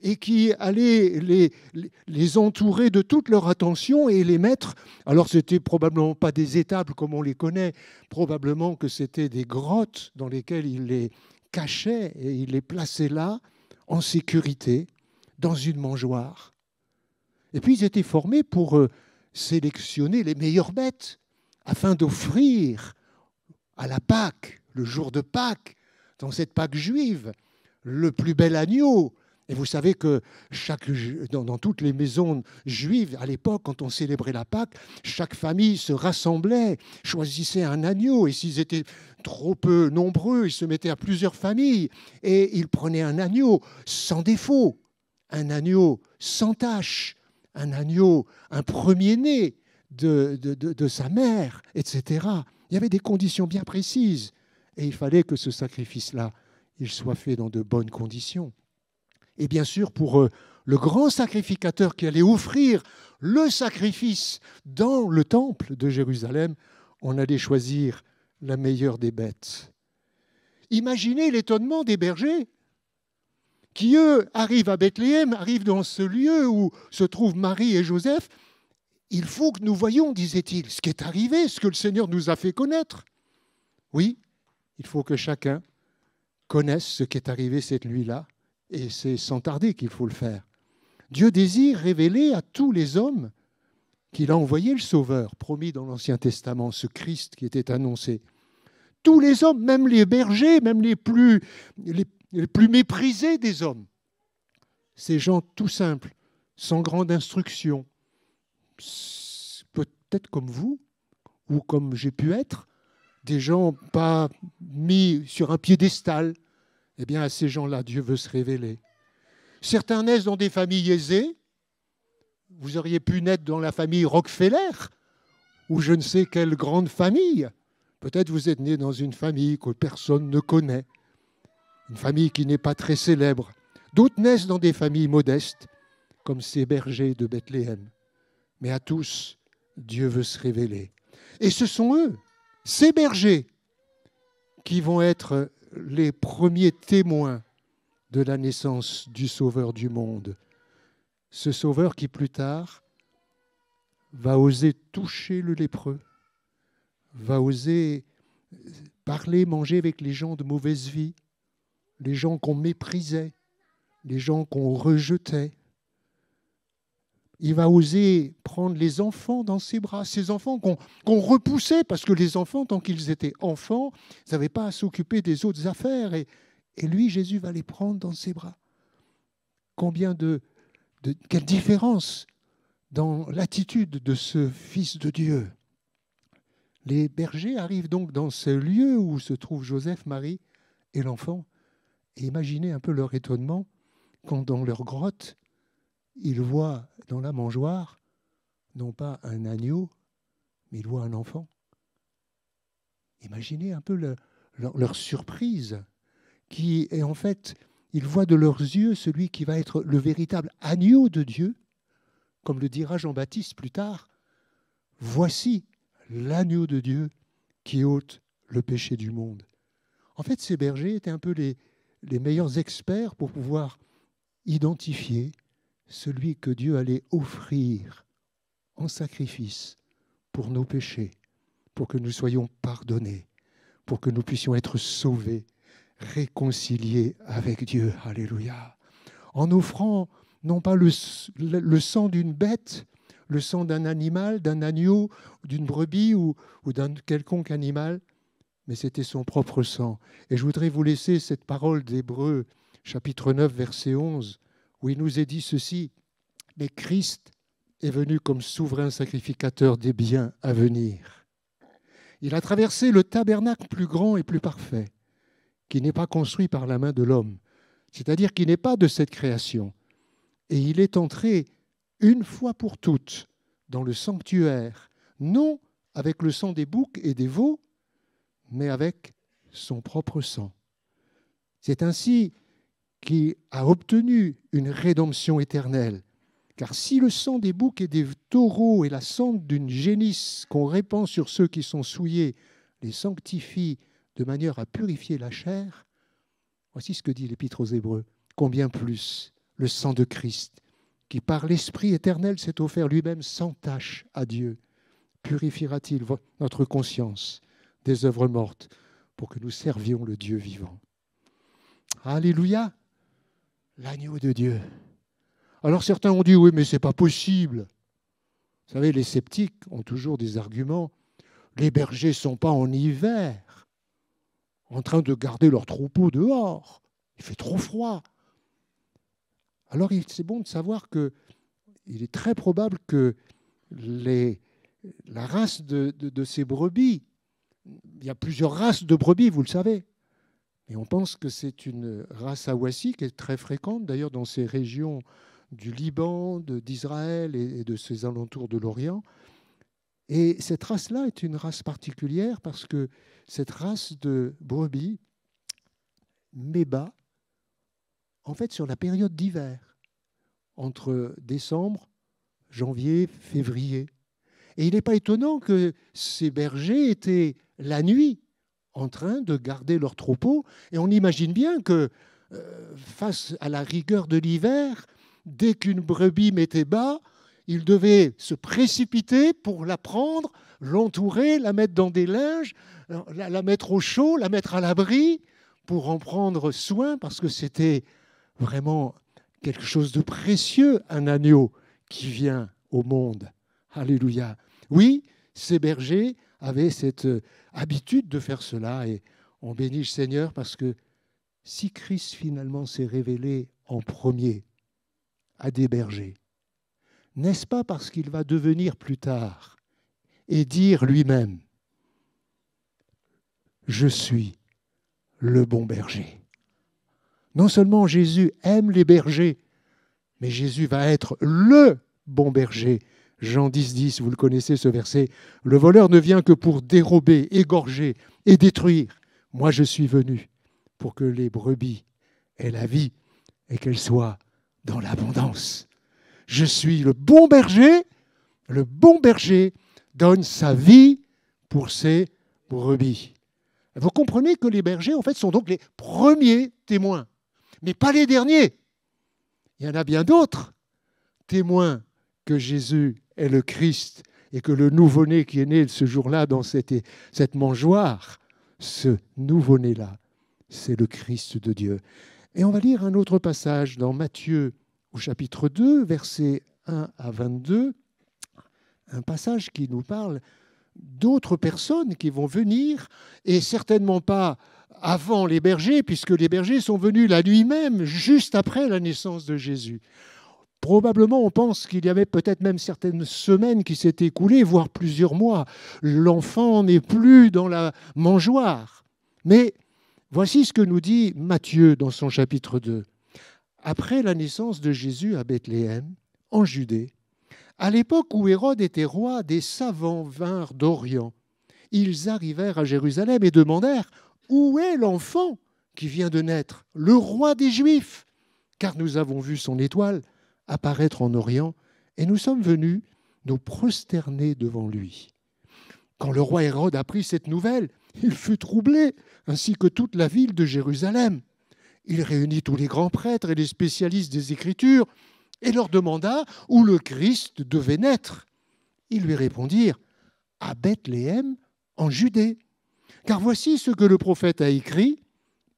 et qui allaient les entourer de toute leur attention et les mettre. Alors, ce n'était probablement pas des étables comme on les connaît, probablement que c'était des grottes dans lesquelles ils les cachaient et ils les plaçaient là, en sécurité, dans une mangeoire. Et puis, ils étaient formés pour sélectionner les meilleures bêtes afin d'offrir à la Pâque, le jour de Pâques, dans cette Pâque juive, le plus bel agneau. Et vous savez que dans toutes les maisons juives, à l'époque, quand on célébrait la Pâque, chaque famille se rassemblait, choisissait un agneau. Et s'ils étaient trop peu nombreux, ils se mettaient à plusieurs familles. Et ils prenaient un agneau sans défaut, un agneau sans tache, un agneau, un premier-né de sa mère, etc. Il y avait des conditions bien précises. Et il fallait que ce sacrifice-là, il soit fait dans de bonnes conditions. Et bien sûr, pour le grand sacrificateur qui allait offrir le sacrifice dans le temple de Jérusalem, on allait choisir la meilleure des bêtes. Imaginez l'étonnement des bergers qui, eux, arrivent à Bethléem, arrivent dans ce lieu où se trouvent Marie et Joseph. Il faut que nous voyions, disait-il, ce qui est arrivé, ce que le Seigneur nous a fait connaître. Oui, il faut que chacun connaisse ce qui est arrivé cette nuit-là. Et c'est sans tarder qu'il faut le faire. Dieu désire révéler à tous les hommes qu'il a envoyé le Sauveur, promis dans l'Ancien Testament, ce Christ qui était annoncé. Tous les hommes, même les bergers, même les plus méprisés des hommes. Ces gens tout simples, sans grande instruction, peut-être comme vous, ou comme j'ai pu être, des gens pas mis sur un piédestal. Eh bien, à ces gens-là, Dieu veut se révéler. Certains naissent dans des familles aisées. Vous auriez pu naître dans la famille Rockefeller, ou je ne sais quelle grande famille. Peut-être vous êtes né dans une famille que personne ne connaît, une famille qui n'est pas très célèbre. D'autres naissent dans des familles modestes, comme ces bergers de Bethléem. Mais à tous, Dieu veut se révéler. Et ce sont eux, ces bergers, qui vont être les premiers témoins de la naissance du Sauveur du monde. Ce Sauveur qui, plus tard, va oser toucher le lépreux, va oser parler, manger avec les gens de mauvaise vie, les gens qu'on méprisait, les gens qu'on rejetait. Il va oser prendre les enfants dans ses bras, ces enfants qu'on repoussait, parce que les enfants, tant qu'ils étaient enfants, ils n'avaient pas à s'occuper des autres affaires. Et lui, Jésus, va les prendre dans ses bras. Quelle différence dans l'attitude de ce Fils de Dieu. Les bergers arrivent donc dans ce lieu où se trouvent Joseph, Marie et l'enfant. Et imaginez un peu leur étonnement quand dans leur grotte, ils voient dans la mangeoire, non pas un agneau, mais ils voient un enfant. Imaginez un peu leur surprise, qui est en fait, ils voient de leurs yeux celui qui va être le véritable agneau de Dieu, comme le dira Jean-Baptiste plus tard. Voici l'agneau de Dieu qui ôte le péché du monde. En fait, ces bergers étaient un peu les meilleurs experts pour pouvoir identifier celui que Dieu allait offrir en sacrifice pour nos péchés, pour que nous soyons pardonnés, pour que nous puissions être sauvés, réconciliés avec Dieu. Alléluia. En offrant non pas le sang d'une bête, le sang d'un animal, d'un agneau, d'une brebis ou d'un quelconque animal, mais c'était son propre sang. Et je voudrais vous laisser cette parole d'Hébreux, chapitre 9, verset 11, où il nous est dit ceci: « Mais Christ est venu comme souverain sacrificateur des biens à venir. Il a traversé le tabernacle plus grand et plus parfait, qui n'est pas construit par la main de l'homme, c'est-à-dire qui n'est pas de cette création. Et il est entré une fois pour toutes dans le sanctuaire, non avec le sang des boucs et des veaux, mais avec son propre sang. C'est ainsi qu'il a obtenu une rédemption éternelle. Car si le sang des boucs et des taureaux et la cendre d'une génisse qu'on répand sur ceux qui sont souillés les sanctifie de manière à purifier la chair, voici ce que dit l'Épître aux Hébreux: combien plus le sang de Christ, qui par l'Esprit éternel s'est offert lui-même sans tache à Dieu, purifiera-t-il notre conscience des œuvres mortes pour que nous servions le Dieu vivant. Alléluia, l'agneau de Dieu. Alors certains ont dit, oui, mais ce n'est pas possible. Vous savez, les sceptiques ont toujours des arguments. Les bergers ne sont pas en hiver, en train de garder leurs troupeaux dehors. Il fait trop froid. Alors c'est bon de savoir qu'il est très probable que la race de ces brebis, il y a plusieurs races de brebis, vous le savez, et on pense que c'est une race awassi qui est très fréquente, d'ailleurs dans ces régions du Liban, d'Israël et de ces alentours de l'Orient. Et cette race-là est une race particulière parce que cette race de brebis met bas, en fait, sur la période d'hiver, entre décembre, janvier, février. Et il n'est pas étonnant que ces bergers étaient la nuit en train de garder leurs troupeaux. Et on imagine bien que face à la rigueur de l'hiver, dès qu'une brebis mettait bas, ils devaient se précipiter pour la prendre, l'entourer, la mettre dans des linges, la mettre au chaud, la mettre à l'abri pour en prendre soin, parce que c'était vraiment quelque chose de précieux, un agneau qui vient au monde. Alléluia. Oui, ces bergers avaient cette habitude de faire cela, et on bénit le Seigneur parce que si Christ finalement s'est révélé en premier à des bergers, n'est-ce pas parce qu'il va devenir plus tard et dire lui-même: je suis le bon berger. Non seulement Jésus aime les bergers, mais Jésus va être le bon berger. Jean 10, 10, vous le connaissez ce verset. Le voleur ne vient que pour dérober, égorger et détruire. Moi, je suis venu pour que les brebis aient la vie et qu'elles soient dans l'abondance. Je suis le bon berger. Le bon berger donne sa vie pour ses brebis. Vous comprenez que les bergers, en fait, sont donc les premiers témoins, mais pas les derniers. Il y en a bien d'autres témoins que Jésus est le Christ et que le nouveau-né qui est né ce jour-là dans cette mangeoire, ce nouveau-né-là, c'est le Christ de Dieu. Et on va lire un autre passage dans Matthieu au chapitre 2, versets 1 à 22, un passage qui nous parle d'autres personnes qui vont venir, et certainement pas avant les bergers, puisque les bergers sont venus la nuit même, juste après la naissance de Jésus. Probablement, on pense qu'il y avait peut-être même certaines semaines qui s'étaient écoulées, voire plusieurs mois. L'enfant n'est plus dans la mangeoire. Mais voici ce que nous dit Matthieu dans son chapitre 2. Après la naissance de Jésus à Bethléem, en Judée, à l'époque où Hérode était roi, des savants vinrent d'Orient. Ils arrivèrent à Jérusalem et demandèrent « Où est l'enfant qui vient de naître, le roi des Juifs ? Car nous avons vu son étoile apparaître en Orient et nous sommes venus nous prosterner devant lui. » Quand le roi Hérode apprit cette nouvelle, il fut troublé, ainsi que toute la ville de Jérusalem. Il réunit tous les grands prêtres et les spécialistes des Écritures et leur demanda où le Christ devait naître. Ils lui répondirent « À Bethléem, en Judée. Car voici ce que le prophète a écrit.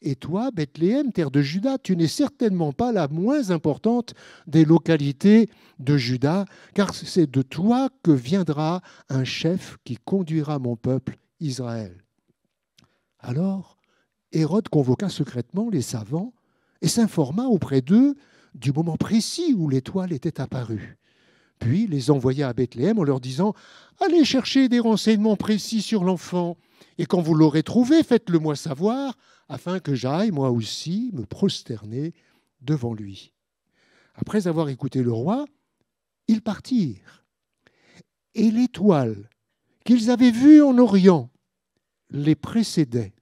Et toi, Bethléem, terre de Juda, tu n'es certainement pas la moins importante des localités de Juda, car c'est de toi que viendra un chef qui conduira mon peuple Israël. » Alors, Hérode convoqua secrètement les savants et s'informa auprès d'eux du moment précis où l'étoile était apparue. Puis les envoya à Bethléem en leur disant « Allez chercher des renseignements précis sur l'enfant, et quand vous l'aurez trouvé, faites-le moi savoir, afin que j'aille, moi aussi, me prosterner devant lui. » Après avoir écouté le roi, ils partirent. Et l'étoile qu'ils avaient vue en Orient les précédait.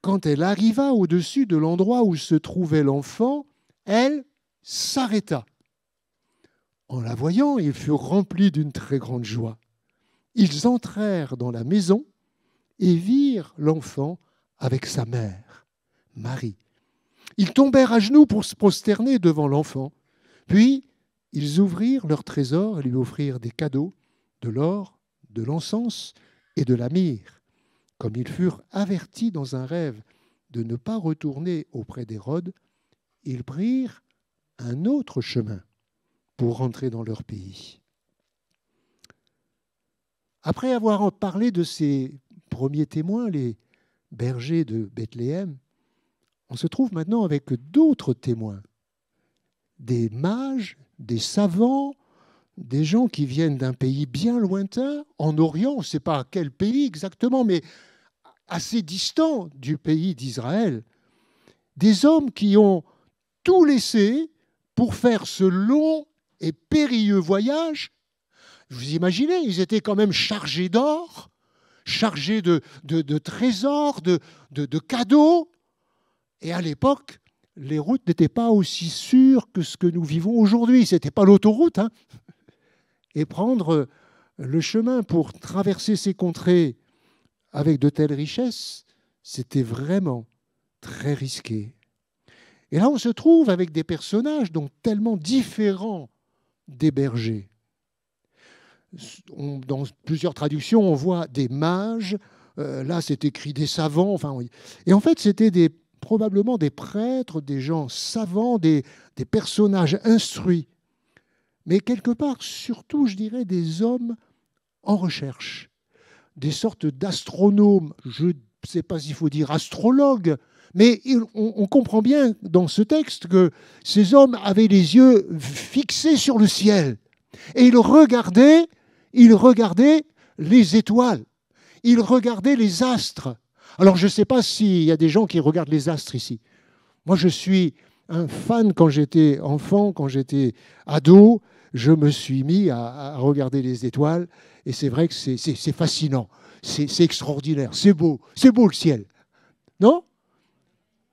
Quand elle arriva au-dessus de l'endroit où se trouvait l'enfant, elle s'arrêta. En la voyant, ils furent remplis d'une très grande joie. Ils entrèrent dans la maison et virent l'enfant avec sa mère, Marie. Ils tombèrent à genoux pour se prosterner devant l'enfant. Puis, ils ouvrirent leur trésor et lui offrirent des cadeaux, de l'or, de l'encens et de la myrrhe. Comme ils furent avertis dans un rêve de ne pas retourner auprès d'Hérode, ils prirent un autre chemin pour rentrer dans leur pays. Après avoir parlé de ces premiers témoins, les bergers de Bethléem, on se trouve maintenant avec d'autres témoins, des mages, des savants, des gens qui viennent d'un pays bien lointain, en Orient, on ne sait pas quel pays exactement, mais assez distant du pays d'Israël, des hommes qui ont tout laissé pour faire ce long et périlleux voyage. Vous imaginez, ils étaient quand même chargés d'or, chargés de trésors, de cadeaux. Et à l'époque, les routes n'étaient pas aussi sûres que ce que nous vivons aujourd'hui. Ce n'était pas l'autoroute. Et prendre le chemin pour traverser ces contrées avec de telles richesses, c'était vraiment très risqué. Et là, on se trouve avec des personnages donc tellement différents des bergers. Dans plusieurs traductions, on voit des mages. Là, c'est écrit des savants. Enfin, oui. Et en fait, c'était probablement des prêtres, des gens savants, des personnages instruits. Mais quelque part, surtout, je dirais, des hommes en recherche. Des sortes d'astronomes. Je ne sais pas s'il faut dire astrologues, mais on comprend bien dans ce texte que ces hommes avaient les yeux fixés sur le ciel. Et ils regardaient les étoiles. Ils regardaient les astres. Alors, je ne sais pas s'il y a des gens qui regardent les astres ici. Moi, je suis un fan quand j'étais enfant, quand j'étais ado. Je me suis mis à regarder les étoiles. Et c'est vrai que c'est fascinant. C'est extraordinaire. C'est beau le ciel. Non ?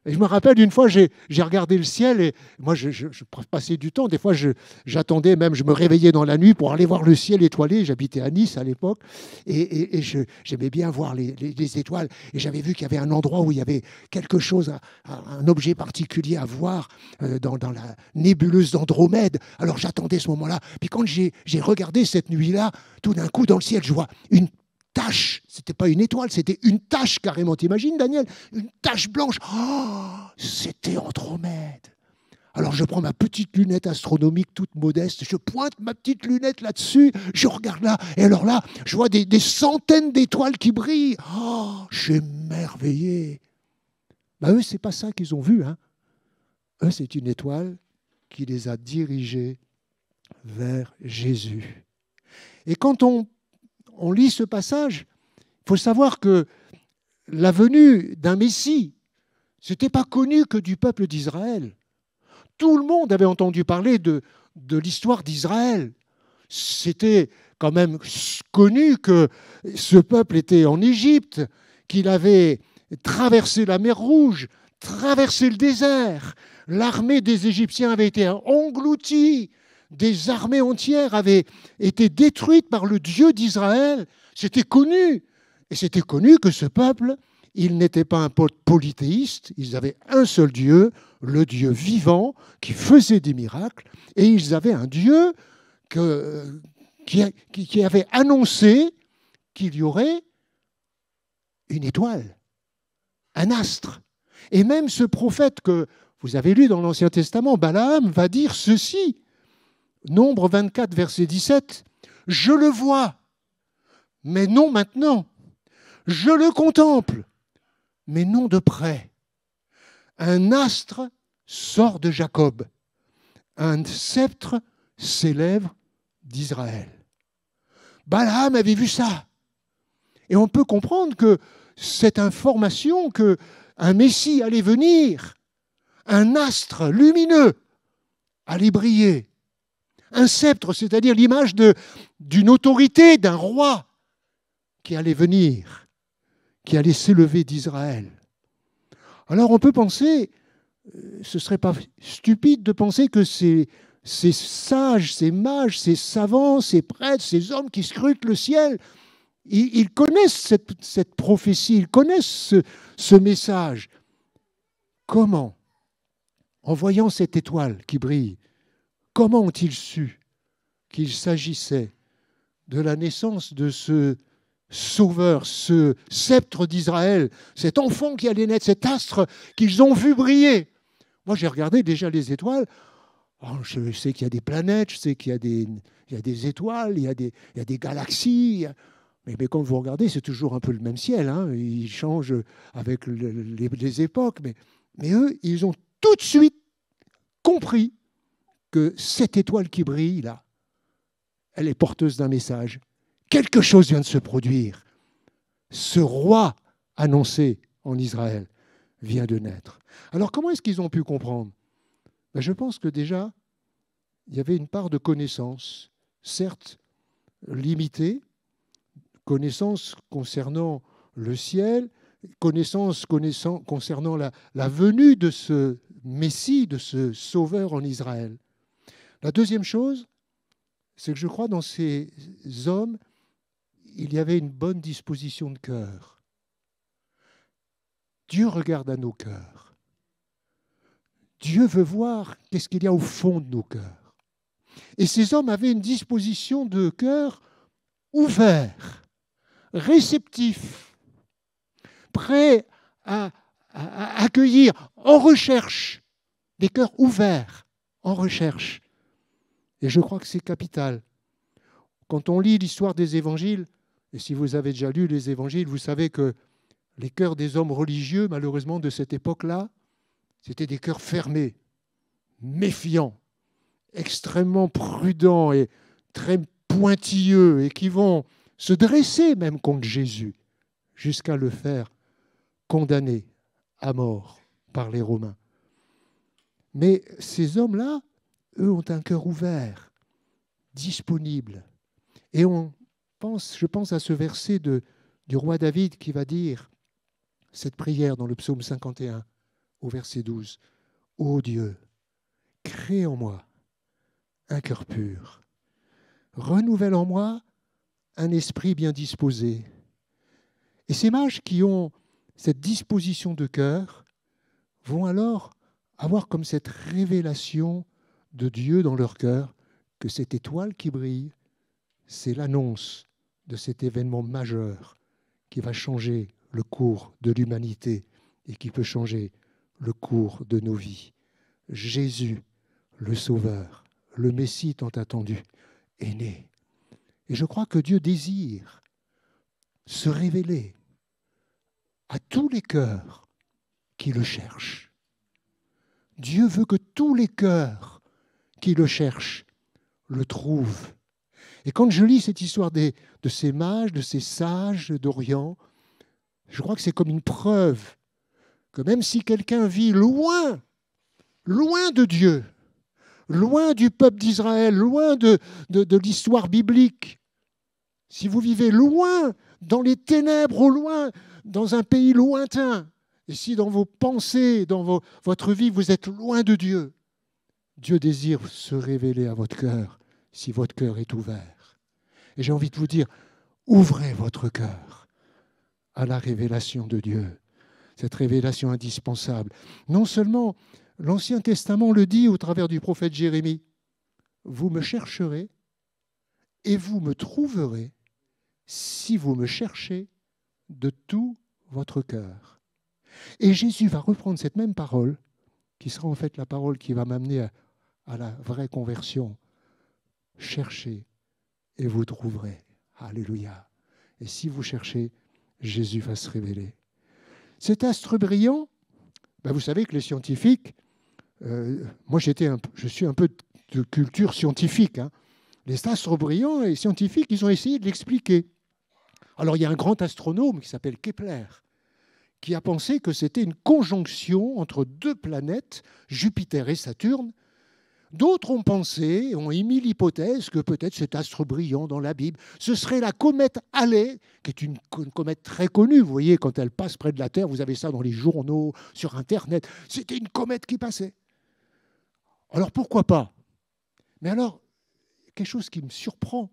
Et je me rappelle une fois, j'ai regardé le ciel et moi, je passais du temps. Des fois, j'attendais même, je me réveillais dans la nuit pour aller voir le ciel étoilé. J'habitais à Nice à l'époque et j'aimais bien voir les étoiles. Et j'avais vu qu'il y avait un endroit où il y avait quelque chose, un objet particulier à voir dans la nébuleuse d'Andromède. Alors j'attendais ce moment-là. Puis quand j'ai regardé cette nuit-là, tout d'un coup, dans le ciel, je vois une tache, c'était pas une étoile, c'était une tache carrément. T'imagines, Daniel? Une tache blanche. Oh, c'était Andromède. Alors je prends ma petite lunette astronomique toute modeste, je pointe ma petite lunette là-dessus, je regarde là, et alors là, je vois des centaines d'étoiles qui brillent. Oh, je suis émerveillé. Ben, eux, c'est pas ça qu'ils ont vu. Hein. Eux, c'est une étoile qui les a dirigés vers Jésus. Et quand on lit ce passage, il faut savoir que la venue d'un Messie, ce n'était pas connu que du peuple d'Israël. Tout le monde avait entendu parler de l'histoire d'Israël. C'était quand même connu que ce peuple était en Égypte, qu'il avait traversé la mer Rouge, traversé le désert. L'armée des Égyptiens avait été engloutie. Des armées entières avaient été détruites par le Dieu d'Israël. C'était connu. Et c'était connu que ce peuple, il n'était pas un peuple polythéiste. Ils avaient un seul Dieu, le Dieu vivant, qui faisait des miracles. Et ils avaient un Dieu qui avait annoncé qu'il y aurait une étoile, un astre. Et même ce prophète que vous avez lu dans l'Ancien Testament, Balaam, va dire ceci. Nombre 24, verset 17, « Je le vois, mais non maintenant. Je le contemple, mais non de près. Un astre sort de Jacob, un sceptre s'élève d'Israël. » Balaam avait vu ça. Et on peut comprendre que cette information qu'un Messie allait venir, un astre lumineux allait briller. Un sceptre, c'est-à-dire l'image d'une autorité, d'un roi qui allait venir, qui allait s'élever d'Israël. Alors on peut penser, ce ne serait pas stupide de penser que ces sages, ces mages, ces savants, ces prêtres, ces hommes qui scrutent le ciel, ils connaissent cette prophétie, ils connaissent ce message. Comment, en voyant cette étoile qui brille, comment ont-ils su qu'il s'agissait de la naissance de ce sauveur, ce sceptre d'Israël, cet enfant qui allait naître, cet astre qu'ils ont vu briller? Moi, j'ai regardé déjà les étoiles. Oh, je sais qu'il y a des planètes, je sais qu'il y a des étoiles, il y a des galaxies. Mais quand vous regardez, c'est toujours un peu le même ciel. Hein. Il change avec les époques. Mais eux, ils ont tout de suite compris que cette étoile qui brille, là, elle est porteuse d'un message. Quelque chose vient de se produire. Ce roi annoncé en Israël vient de naître. Alors, comment est-ce qu'ils ont pu comprendre? Je pense que déjà, il y avait une part de connaissance, certes limitée, connaissance concernant le ciel, connaissance concernant la venue de ce Messie, de ce Sauveur en Israël. La deuxième chose, c'est que je crois dans ces hommes, il y avait une bonne disposition de cœur. Dieu regarde à nos cœurs. Dieu veut voir qu'est-ce qu'il y a au fond de nos cœurs. Et ces hommes avaient une disposition de cœur ouvert, réceptif, prêt à accueillir, en recherche, des cœurs ouverts, en recherche. Et je crois que c'est capital. Quand on lit l'histoire des évangiles, et si vous avez déjà lu les évangiles, vous savez que les cœurs des hommes religieux, malheureusement, de cette époque-là, c'était des cœurs fermés, méfiants, extrêmement prudents et très pointilleux, et qui vont se dresser même contre Jésus, jusqu'à le faire condamner à mort par les Romains. Mais ces hommes-là, eux, ont un cœur ouvert, disponible. Et je pense à ce verset du roi David qui va dire cette prière dans le psaume 51. « au verset 12. Ô Dieu, crée en moi un cœur pur. Renouvelle en moi un esprit bien disposé. Et ces mages qui ont cette disposition de cœur vont alors avoir comme cette révélation de Dieu dans leur cœur que cette étoile qui brille, c'est l'annonce de cet événement majeur qui va changer le cours de l'humanité et qui peut changer le cours de nos vies. Jésus, le Sauveur, le Messie tant attendu, est né. Et je crois que Dieu désire se révéler à tous les cœurs qui le cherchent. Dieu veut que tous les cœurs qui le cherchent le trouvent. Et quand je lis cette histoire de ces mages, de ces sages d'Orient, je crois que c'est comme une preuve que même si quelqu'un vit loin de Dieu, loin du peuple d'Israël, loin de l'histoire biblique, si vous vivez loin, dans les ténèbres, au loin, dans un pays lointain, et si dans vos pensées, dans votre vie, vous êtes loin de Dieu, Dieu désire se révéler à votre cœur si votre cœur est ouvert. Et j'ai envie de vous dire, ouvrez votre cœur à la révélation de Dieu, cette révélation indispensable. Non seulement l'Ancien Testament le dit au travers du prophète Jérémie, vous me chercherez et vous me trouverez si vous me cherchez de tout votre cœur. Et Jésus va reprendre cette même parole, qui sera en fait la parole qui va m'amener à la vraie conversion. Cherchez et vous trouverez. Alléluia. Et si vous cherchez, Jésus va se révéler. Cet astre brillant, vous savez que les scientifiques, moi je suis un peu de culture scientifique, hein. Les astres brillants, les scientifiques, ils ont essayé de l'expliquer. Alors il y a un grand astronome qui s'appelle Kepler, qui a pensé que c'était une conjonction entre deux planètes, Jupiter et Saturne. D'autres ont pensé, ont émis l'hypothèse que peut-être cet astre brillant dans la Bible, ce serait la comète Halley, qui est une comète très connue. Vous voyez, quand elle passe près de la Terre, vous avez ça dans les journaux, sur Internet. C'était une comète qui passait. Alors pourquoi pas? Mais alors, quelque chose qui me surprend,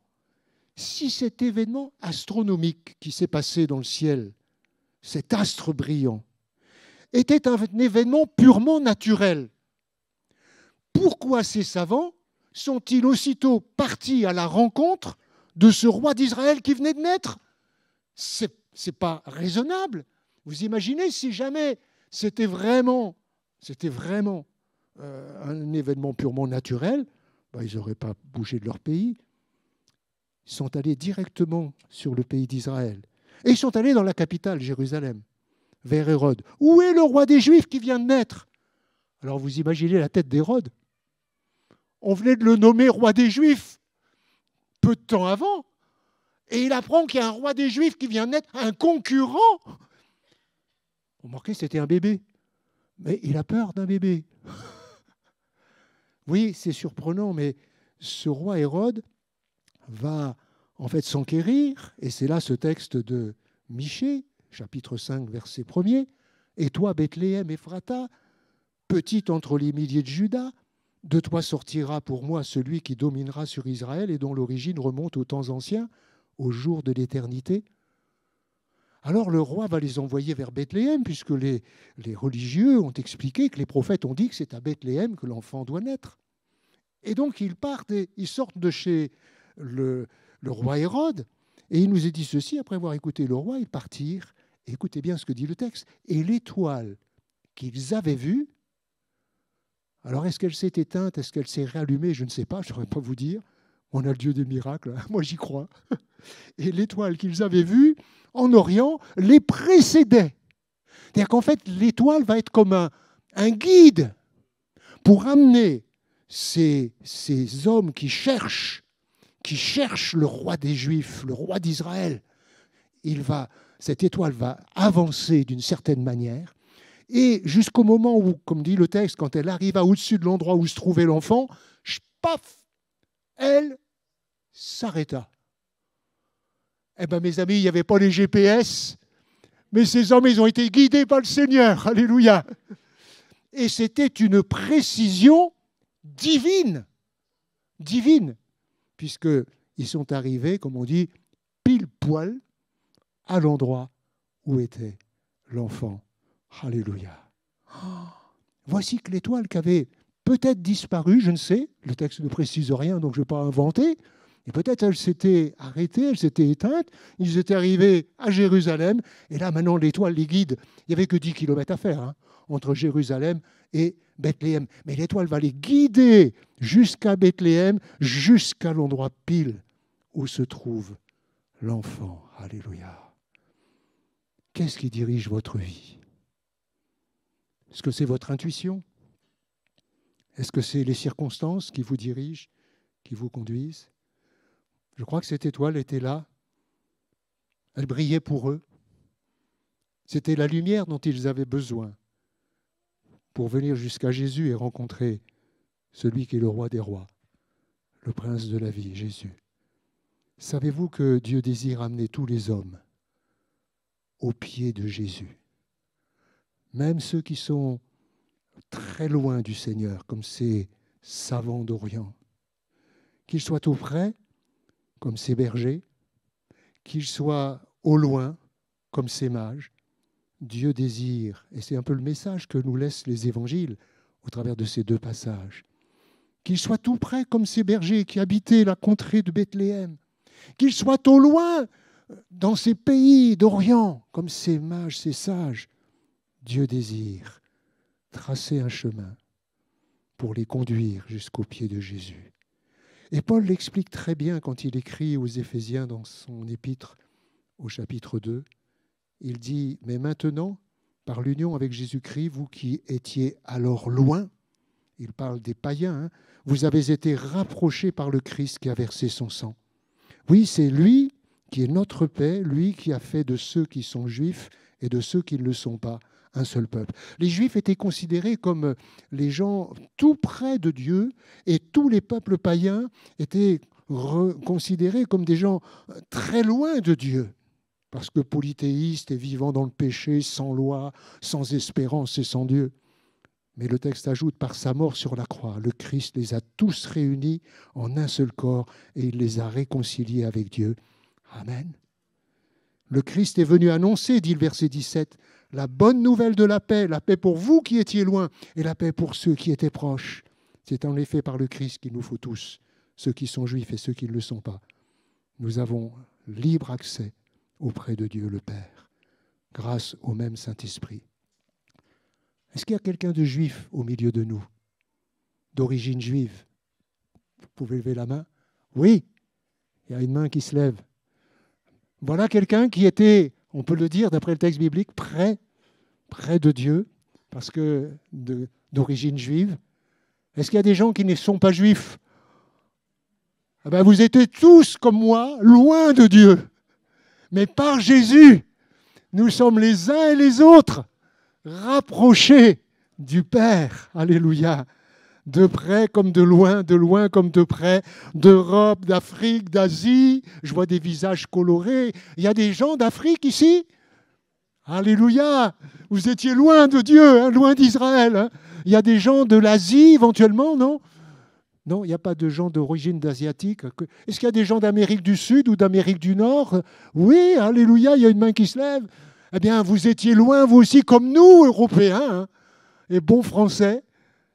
si cet événement astronomique qui s'est passé dans le ciel, cet astre brillant, était un événement purement naturel, pourquoi ces savants sont-ils aussitôt partis à la rencontre de ce roi d'Israël qui venait de naître? C'est pas raisonnable. Vous imaginez si jamais c'était vraiment un événement purement naturel, ils n'auraient pas bougé de leur pays. Ils sont allés directement sur le pays d'Israël. Et ils sont allés dans la capitale, Jérusalem, vers Hérode. Où est le roi des Juifs qui vient de naître? Alors vous imaginez la tête d'Hérode. On venait de le nommer roi des Juifs peu de temps avant. Et il apprend qu'il y a un roi des Juifs qui vient de naître, un concurrent. Remarquez, c'était un bébé. Mais il a peur d'un bébé. Oui, c'est surprenant, mais ce roi Hérode va en fait s'enquérir, et c'est là ce texte de Michée, chapitre 5, verset 1er. Et toi, Bethléem Ephrata, petite entre les milliers de Juda, de toi sortira pour moi celui qui dominera sur Israël et dont l'origine remonte aux temps anciens, au jour de l'éternité. Alors le roi va les envoyer vers Bethléem, puisque les religieux ont expliqué que les prophètes ont dit que c'est à Bethléem que l'enfant doit naître. Et donc ils partent et ils sortent de chez le roi Hérode, et il nous est dit ceci, après avoir écouté le roi, ils partirent, et écoutez bien ce que dit le texte, et l'étoile qu'ils avaient vue, alors est-ce qu'elle s'est éteinte, est-ce qu'elle s'est réallumée, je ne sais pas, je ne saurais pas vous dire, on a le Dieu des miracles, moi j'y crois, et l'étoile qu'ils avaient vue en Orient les précédait. C'est-à-dire qu'en fait l'étoile va être comme un guide pour amener ces hommes qui cherchent le roi des Juifs, le roi d'Israël. Cette étoile va avancer d'une certaine manière, et jusqu'au moment où, comme dit le texte, quand elle arriva au-dessus de l'endroit où se trouvait l'enfant, paf, elle s'arrêta. Eh bien, mes amis, il n'y avait pas les GPS, mais ces hommes, ils ont été guidés par le Seigneur. Alléluia. Et c'était une précision divine. Divine. Puisqu'ils sont arrivés, comme on dit, pile poil à l'endroit où était l'enfant. Alléluia. Voici que l'étoile qui avait peut-être disparu, je ne sais, le texte ne précise rien, donc je ne vais pas inventer, et peut-être elle s'était arrêtée, elle s'était éteinte, ils étaient arrivés à Jérusalem, et là maintenant l'étoile les guide. Il n'y avait que 10 kilomètres à faire entre Jérusalem et Bethléem. Mais l'étoile va les guider jusqu'à Bethléem, jusqu'à l'endroit pile où se trouve l'enfant. Alléluia. Qu'est-ce qui dirige votre vie? Est-ce que c'est votre intuition? Est-ce que c'est les circonstances qui vous dirigent, qui vous conduisent? Je crois que cette étoile était là. Elle brillait pour eux. C'était la lumière dont ils avaient besoin pour venir jusqu'à Jésus et rencontrer celui qui est le roi des rois, le prince de la vie, Jésus. Savez-vous que Dieu désire amener tous les hommes aux pieds de Jésus? Même ceux qui sont très loin du Seigneur, comme ces savants d'Orient. Qu'ils soient auprès, comme ces bergers, qu'ils soient au loin, comme ces mages. Dieu désire, et c'est un peu le message que nous laissent les évangiles au travers de ces deux passages, qu'ils soient tout près, comme ces bergers qui habitaient la contrée de Bethléem, qu'ils soient au loin, dans ces pays d'Orient, comme ces mages, ces sages. Dieu désire tracer un chemin pour les conduire jusqu'au pied de Jésus. Et Paul l'explique très bien quand il écrit aux Éphésiens dans son épître au chapitre 2. Il dit « Mais maintenant, par l'union avec Jésus-Christ, vous qui étiez alors loin, il parle des païens, vous avez été rapprochés par le Christ qui a versé son sang. » Oui, c'est lui qui est notre paix, lui qui a fait de ceux qui sont juifs et de ceux qui ne le sont pas un seul peuple. Les Juifs étaient considérés comme les gens tout près de Dieu et tous les peuples païens étaient considérés comme des gens très loin de Dieu. Parce que polythéistes et vivant dans le péché, sans loi, sans espérance et sans Dieu. Mais le texte ajoute, par sa mort sur la croix, le Christ les a tous réunis en un seul corps et il les a réconciliés avec Dieu. Amen. Le Christ est venu annoncer, dit le verset 17, la bonne nouvelle de la paix pour vous qui étiez loin et la paix pour ceux qui étaient proches. C'est en effet par le Christ qu'il nous faut tous, ceux qui sont juifs et ceux qui ne le sont pas. Nous avons libre accès auprès de Dieu le Père, grâce au même Saint-Esprit. Est-ce qu'il y a quelqu'un de juif au milieu de nous, d'origine juive? Vous pouvez lever la main? Oui, il y a une main qui se lève. Voilà quelqu'un qui était, on peut le dire d'après le texte biblique, près de Dieu, parce que d'origine juive. Est-ce qu'il y a des gens qui ne sont pas juifs? Vous étiez tous, comme moi, loin de Dieu. Mais par Jésus, nous sommes les uns et les autres rapprochés du Père. Alléluia. De près comme de loin comme de près, d'Europe, d'Afrique, d'Asie. Je vois des visages colorés. Il y a des gens d'Afrique ici. Alléluia. Vous étiez loin de Dieu, loin d'Israël. Il y a des gens de l'Asie éventuellement, non? Non, il n'y a pas de gens d'origine asiatique. Est-ce qu'il y a des gens d'Amérique du Sud ou d'Amérique du Nord? Oui, alléluia, il y a une main qui se lève. Eh bien, vous étiez loin, vous aussi, comme nous, Européens, et bons Français.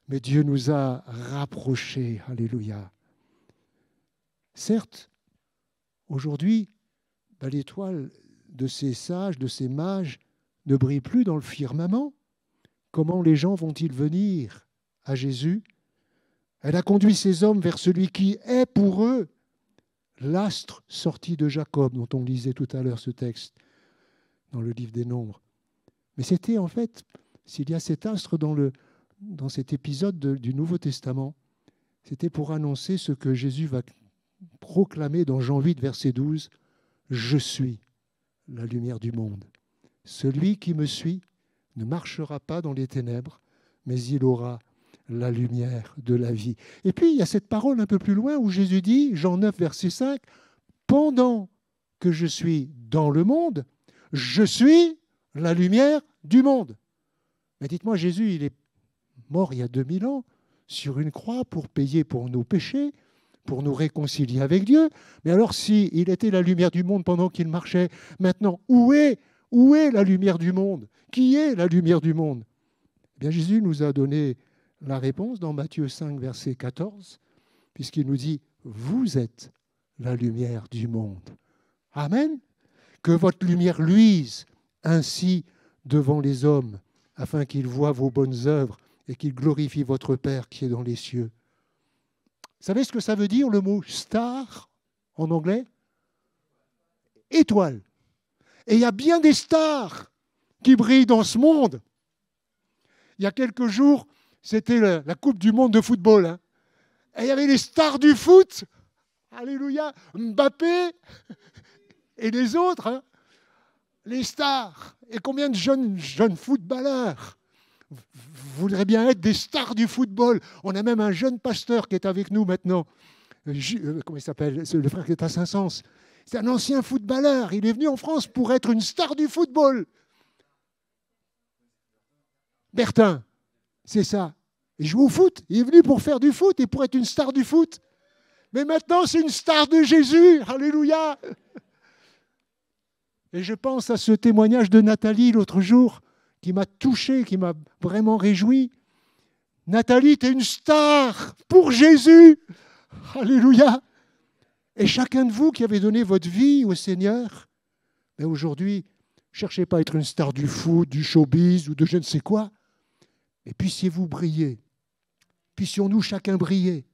Mais Dieu nous a rapprochés. Alléluia. Certes, aujourd'hui, l'étoile de ces sages, de ces mages, ne brille plus dans le firmament. Comment les gens vont-ils venir à Jésus? Elle a conduit ces hommes vers celui qui est pour eux l'astre sorti de Jacob, dont on lisait tout à l'heure ce texte dans le livre des Nombres. Mais c'était en fait, s'il y a cet astre dans cet épisode du Nouveau Testament, c'était pour annoncer ce que Jésus va proclamer dans Jean 8, verset 12, « Je suis la lumière du monde. Celui qui me suit ne marchera pas dans les ténèbres, mais il aura la lumière de la vie. » Et puis, il y a cette parole un peu plus loin où Jésus dit, Jean 9, verset 5, « Pendant que je suis dans le monde, je suis la lumière du monde. » Mais dites-moi, Jésus, il est mort il y a 2000 ans sur une croix pour payer pour nos péchés, pour nous réconcilier avec Dieu. Mais alors s'il était la lumière du monde pendant qu'il marchait, maintenant, où est la lumière du monde? Qui est la lumière du monde? Eh bien, Jésus nous a donné la réponse dans Matthieu 5, verset 14, puisqu'il nous dit « Vous êtes la lumière du monde ». Amen. Que votre lumière luise ainsi devant les hommes, afin qu'ils voient vos bonnes œuvres et qu'ils glorifient votre Père qui est dans les cieux. Vous savez ce que ça veut dire, le mot star en anglais? Étoile. Et il y a bien des stars qui brillent dans ce monde. Il y a quelques jours, c'était la Coupe du monde de football. Hein. Et il y avait les stars du foot. Alléluia. Mbappé et les autres. Hein. Les stars. Et combien de jeunes footballeurs voudraient bien être des stars du football? On a même un jeune pasteur qui est avec nous maintenant. Comment il s'appelle? Le frère qui est à Saint-Saëns. C'est un ancien footballeur. Il est venu en France pour être une star du football. Bertin, c'est ça. Il joue au foot. Il est venu pour faire du foot et pour être une star du foot. Mais maintenant, c'est une star de Jésus. Alléluia. Et je pense à ce témoignage de Nathalie l'autre jour qui m'a touché, qui m'a vraiment réjoui. Nathalie, tu es une star pour Jésus. Alléluia. Et chacun de vous qui avez donné votre vie au Seigneur, mais aujourd'hui, ne cherchez pas à être une star du foot, du showbiz ou de je ne sais quoi, mais puissiez-vous briller. Puissions-nous chacun briller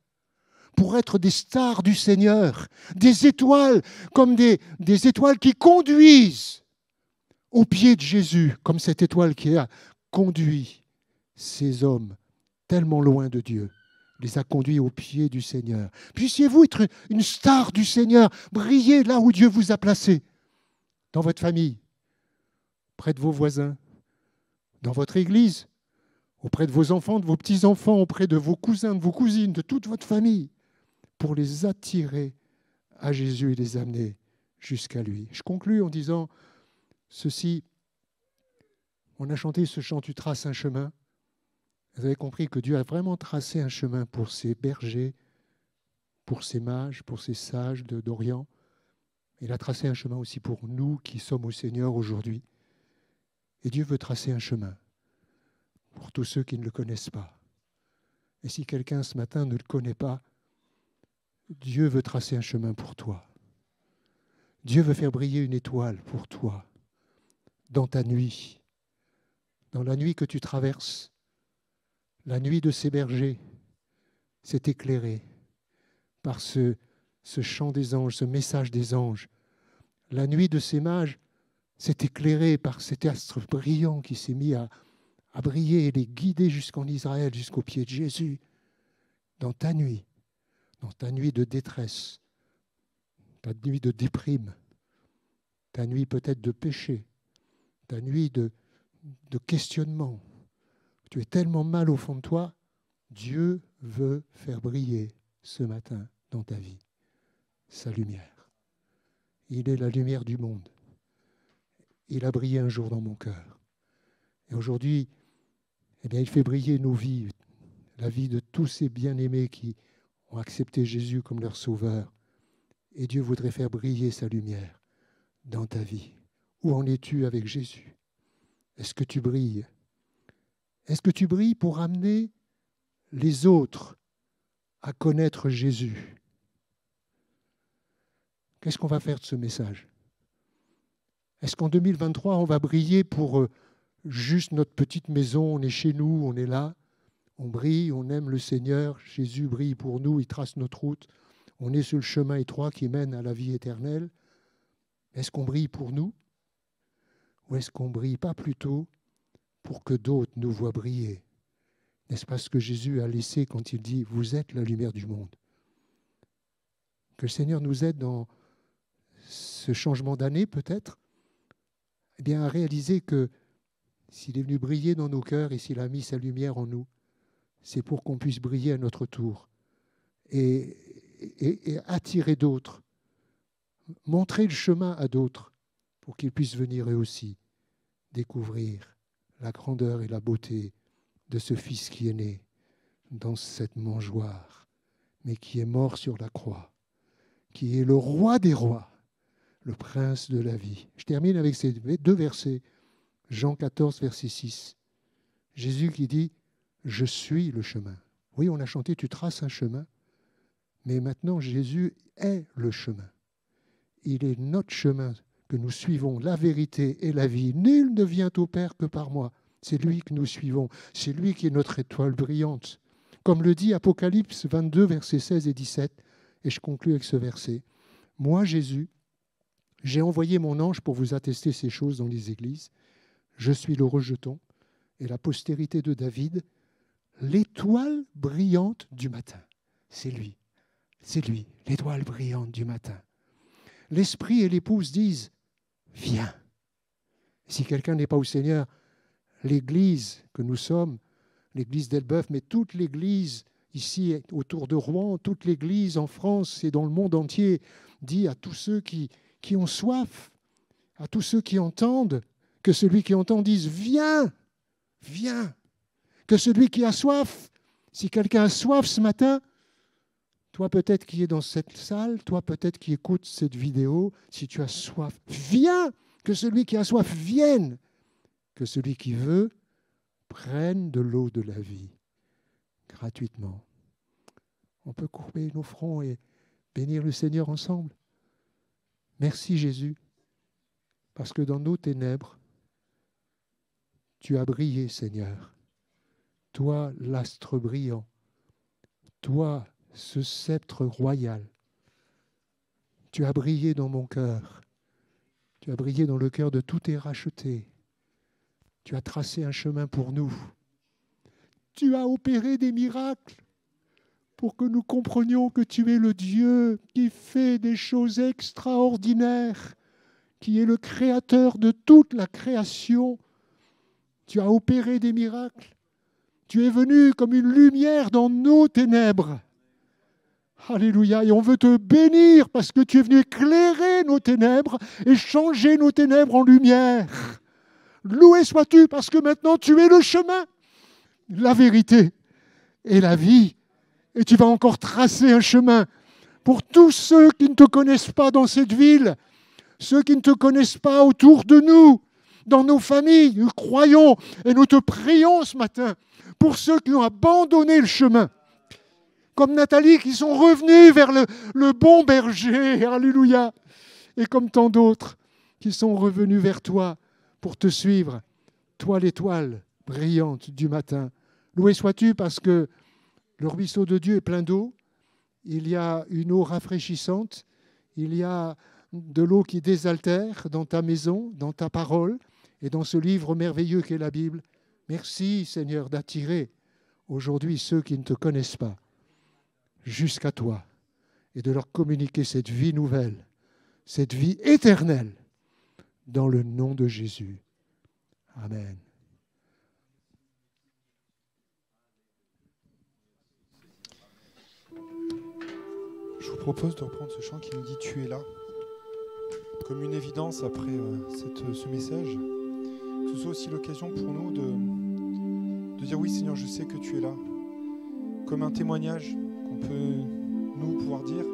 pour être des stars du Seigneur, des étoiles, comme des étoiles qui conduisent au pied de Jésus, comme cette étoile qui a conduit ces hommes tellement loin de Dieu, les a conduits au pied du Seigneur. Puissiez-vous être une star du Seigneur, briller là où Dieu vous a placé, dans votre famille, près de vos voisins, dans votre église, auprès de vos enfants, de vos petits-enfants, auprès de vos cousins, de vos cousines, de toute votre famille, pour les attirer à Jésus et les amener jusqu'à lui. Je conclus en disant ceci. On a chanté ce chant « Tu traces un chemin ». Vous avez compris que Dieu a vraiment tracé un chemin pour ses bergers, pour ses mages, pour ses sages d'Orient. Il a tracé un chemin aussi pour nous qui sommes au Seigneur aujourd'hui. Et Dieu veut tracer un chemin pour tous ceux qui ne le connaissent pas. Et si quelqu'un ce matin ne le connaît pas, Dieu veut tracer un chemin pour toi. Dieu veut faire briller une étoile pour toi dans ta nuit, dans la nuit que tu traverses. La nuit de ces bergers s'est éclairée par ce chant des anges, ce message des anges. La nuit de ces mages s'est éclairée par cet astre brillant qui s'est mis à briller et les guider jusqu'en Israël, jusqu'au pied de Jésus. Dans ta nuit de détresse, ta nuit de déprime, ta nuit peut-être de péché, ta nuit de questionnement. Tu es tellement mal au fond de toi, Dieu veut faire briller ce matin dans ta vie sa lumière. Il est la lumière du monde. Il a brillé un jour dans mon cœur. Et aujourd'hui, eh bien, il fait briller nos vies, la vie de tous ces bien-aimés qui ont accepté Jésus comme leur sauveur. Et Dieu voudrait faire briller sa lumière dans ta vie. Où en es-tu avec Jésus? Est-ce que tu brilles? Est-ce que tu brilles pour amener les autres à connaître Jésus? Qu'est-ce qu'on va faire de ce message? Est-ce qu'en 2023, on va briller pour juste notre petite maison, on est chez nous, on est là, on brille, on aime le Seigneur, Jésus brille pour nous, il trace notre route, on est sur le chemin étroit qui mène à la vie éternelle. Est-ce qu'on brille pour nous? Ou est-ce qu'on ne brille pas plutôt pour que d'autres nous voient briller? N'est-ce pas ce que Jésus a laissé quand il dit « Vous êtes la lumière du monde ». Que le Seigneur nous aide dans ce changement d'année peut-être, eh bien, à réaliser que s'il est venu briller dans nos cœurs et s'il a mis sa lumière en nous, c'est pour qu'on puisse briller à notre tour et attirer d'autres, montrer le chemin à d'autres pour qu'ils puissent venir eux aussi découvrir la grandeur et la beauté de ce Fils qui est né dans cette mangeoire, mais qui est mort sur la croix, qui est le roi des rois, le prince de la vie. Je termine avec ces 2 versets. Jean 14, verset 6. Jésus qui dit « Je suis le chemin ». Oui, on a chanté « Tu traces un chemin », mais maintenant Jésus est le chemin. Il est notre chemin que nous suivons, la vérité et la vie. Nul ne vient au Père que par moi. C'est lui que nous suivons. C'est lui qui est notre étoile brillante. Comme le dit Apocalypse 22, versets 16 et 17, et je conclus avec ce verset. « Moi, Jésus, j'ai envoyé mon ange pour vous attester ces choses dans les églises. Je suis le rejeton et la postérité de David, l'étoile brillante du matin. » C'est lui, l'étoile brillante du matin. L'esprit et l'épouse disent « Viens ». Si quelqu'un n'est pas au Seigneur, l'église que nous sommes, l'église d'Elbeuf, mais toute l'église ici autour de Rouen, toute l'église en France et dans le monde entier, dit à tous ceux qui ont soif, à tous ceux qui entendent, que celui qui entend dise « Viens, viens ». Que celui qui a soif, si quelqu'un a soif ce matin, toi peut-être qui es dans cette salle, toi peut-être qui écoutes cette vidéo, si tu as soif, viens, que celui qui a soif vienne, que celui qui veut prenne de l'eau de la vie, gratuitement. On peut courber nos fronts et bénir le Seigneur ensemble. Merci Jésus, parce que dans nos ténèbres, tu as brillé, Seigneur. Toi, l'astre brillant, toi, ce sceptre royal, tu as brillé dans mon cœur, tu as brillé dans le cœur de tous tes rachetés, tu as tracé un chemin pour nous, tu as opéré des miracles pour que nous comprenions que tu es le Dieu qui fait des choses extraordinaires, qui est le créateur de toute la création. Tu as opéré des miracles. Tu es venu comme une lumière dans nos ténèbres. Alléluia. Et on veut te bénir parce que tu es venu éclairer nos ténèbres et changer nos ténèbres en lumière. Loué sois-tu parce que maintenant tu es le chemin, la vérité et la vie. Et tu vas encore tracer un chemin pour tous ceux qui ne te connaissent pas dans cette ville, ceux qui ne te connaissent pas autour de nous, dans nos familles. Nous croyons et nous te prions ce matin pour ceux qui ont abandonné le chemin, comme Nathalie, qui sont revenus vers le bon berger, alléluia, et comme tant d'autres qui sont revenus vers toi pour te suivre, toi l'étoile brillante du matin. Loué sois-tu parce que le ruisseau de Dieu est plein d'eau, il y a une eau rafraîchissante, il y a de l'eau qui désaltère dans ta maison, dans ta parole et dans ce livre merveilleux qu'est la Bible. Merci Seigneur d'attirer aujourd'hui ceux qui ne te connaissent pas jusqu'à toi et de leur communiquer cette vie nouvelle, cette vie éternelle dans le nom de Jésus. Amen. Je vous propose de reprendre ce chant qui nous dit « Tu es là » comme une évidence après ce message. Que ce soit aussi l'occasion pour nous de dire « Oui Seigneur, je sais que tu es là » comme un témoignage qu'on peut nous pouvoir dire.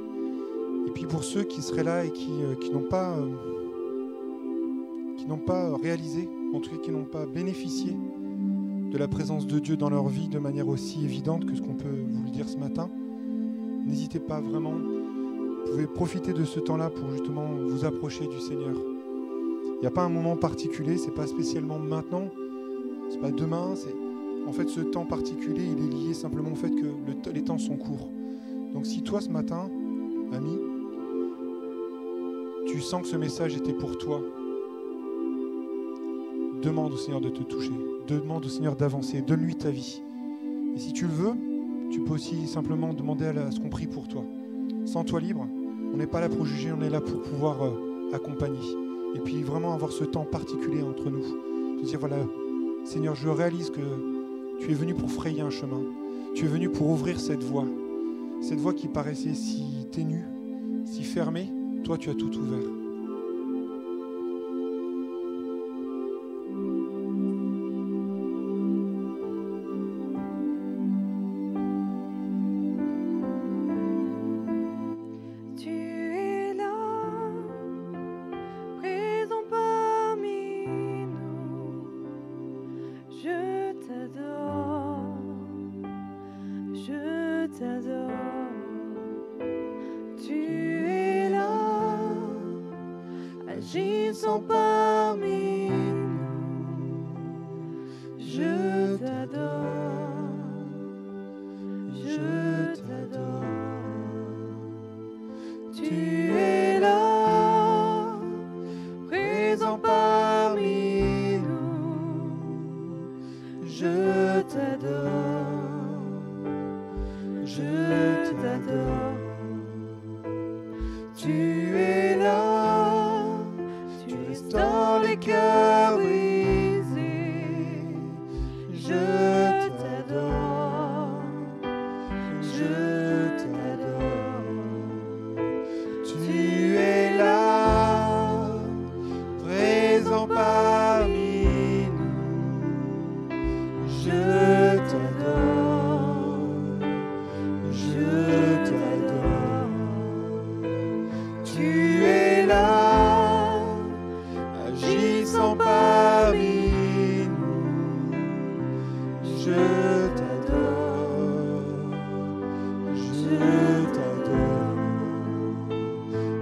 Et puis pour ceux qui seraient là et qui n'ont pas réalisé, en tout cas qui n'ont pas bénéficié de la présence de Dieu dans leur vie de manière aussi évidente que ce qu'on peut vous le dire ce matin, n'hésitez pas vraiment. Vous pouvez profiter de ce temps-là pour justement vous approcher du Seigneur. Il n'y a pas un moment particulier, c'est pas spécialement maintenant, c'est pas demain, c'est en fait ce temps particulier, il est lié simplement au fait que les temps sont courts. Donc si toi ce matin, ami, tu sens que ce message était pour toi, demande au Seigneur de te toucher, demande au Seigneur d'avancer, donne-lui ta vie. Et si tu le veux, tu peux aussi simplement demander à ce qu'on prie pour toi. Sens-toi libre, on n'est pas là pour juger, on est là pour pouvoir accompagner. Et puis vraiment avoir ce temps particulier entre nous. De dire voilà, Seigneur, je réalise que tu es venu pour frayer un chemin. Tu es venu pour ouvrir cette voie qui paraissait si ténue, si fermée. Toi, tu as tout ouvert. t'adore, je t'adore. Tu es là, agissant parmi nous. Je t'adore, je t'adore. Tu es là, présent parmi nous. Je t'adore, je t'adore. Tu es là, tu restaures les cœurs brisés. Je t'adore, je t'adore. Tu es là, présent parmi nous. Je t'adore, je t'adore. Tu es là, agissant parmi nous. Je t'adore, je t'adore.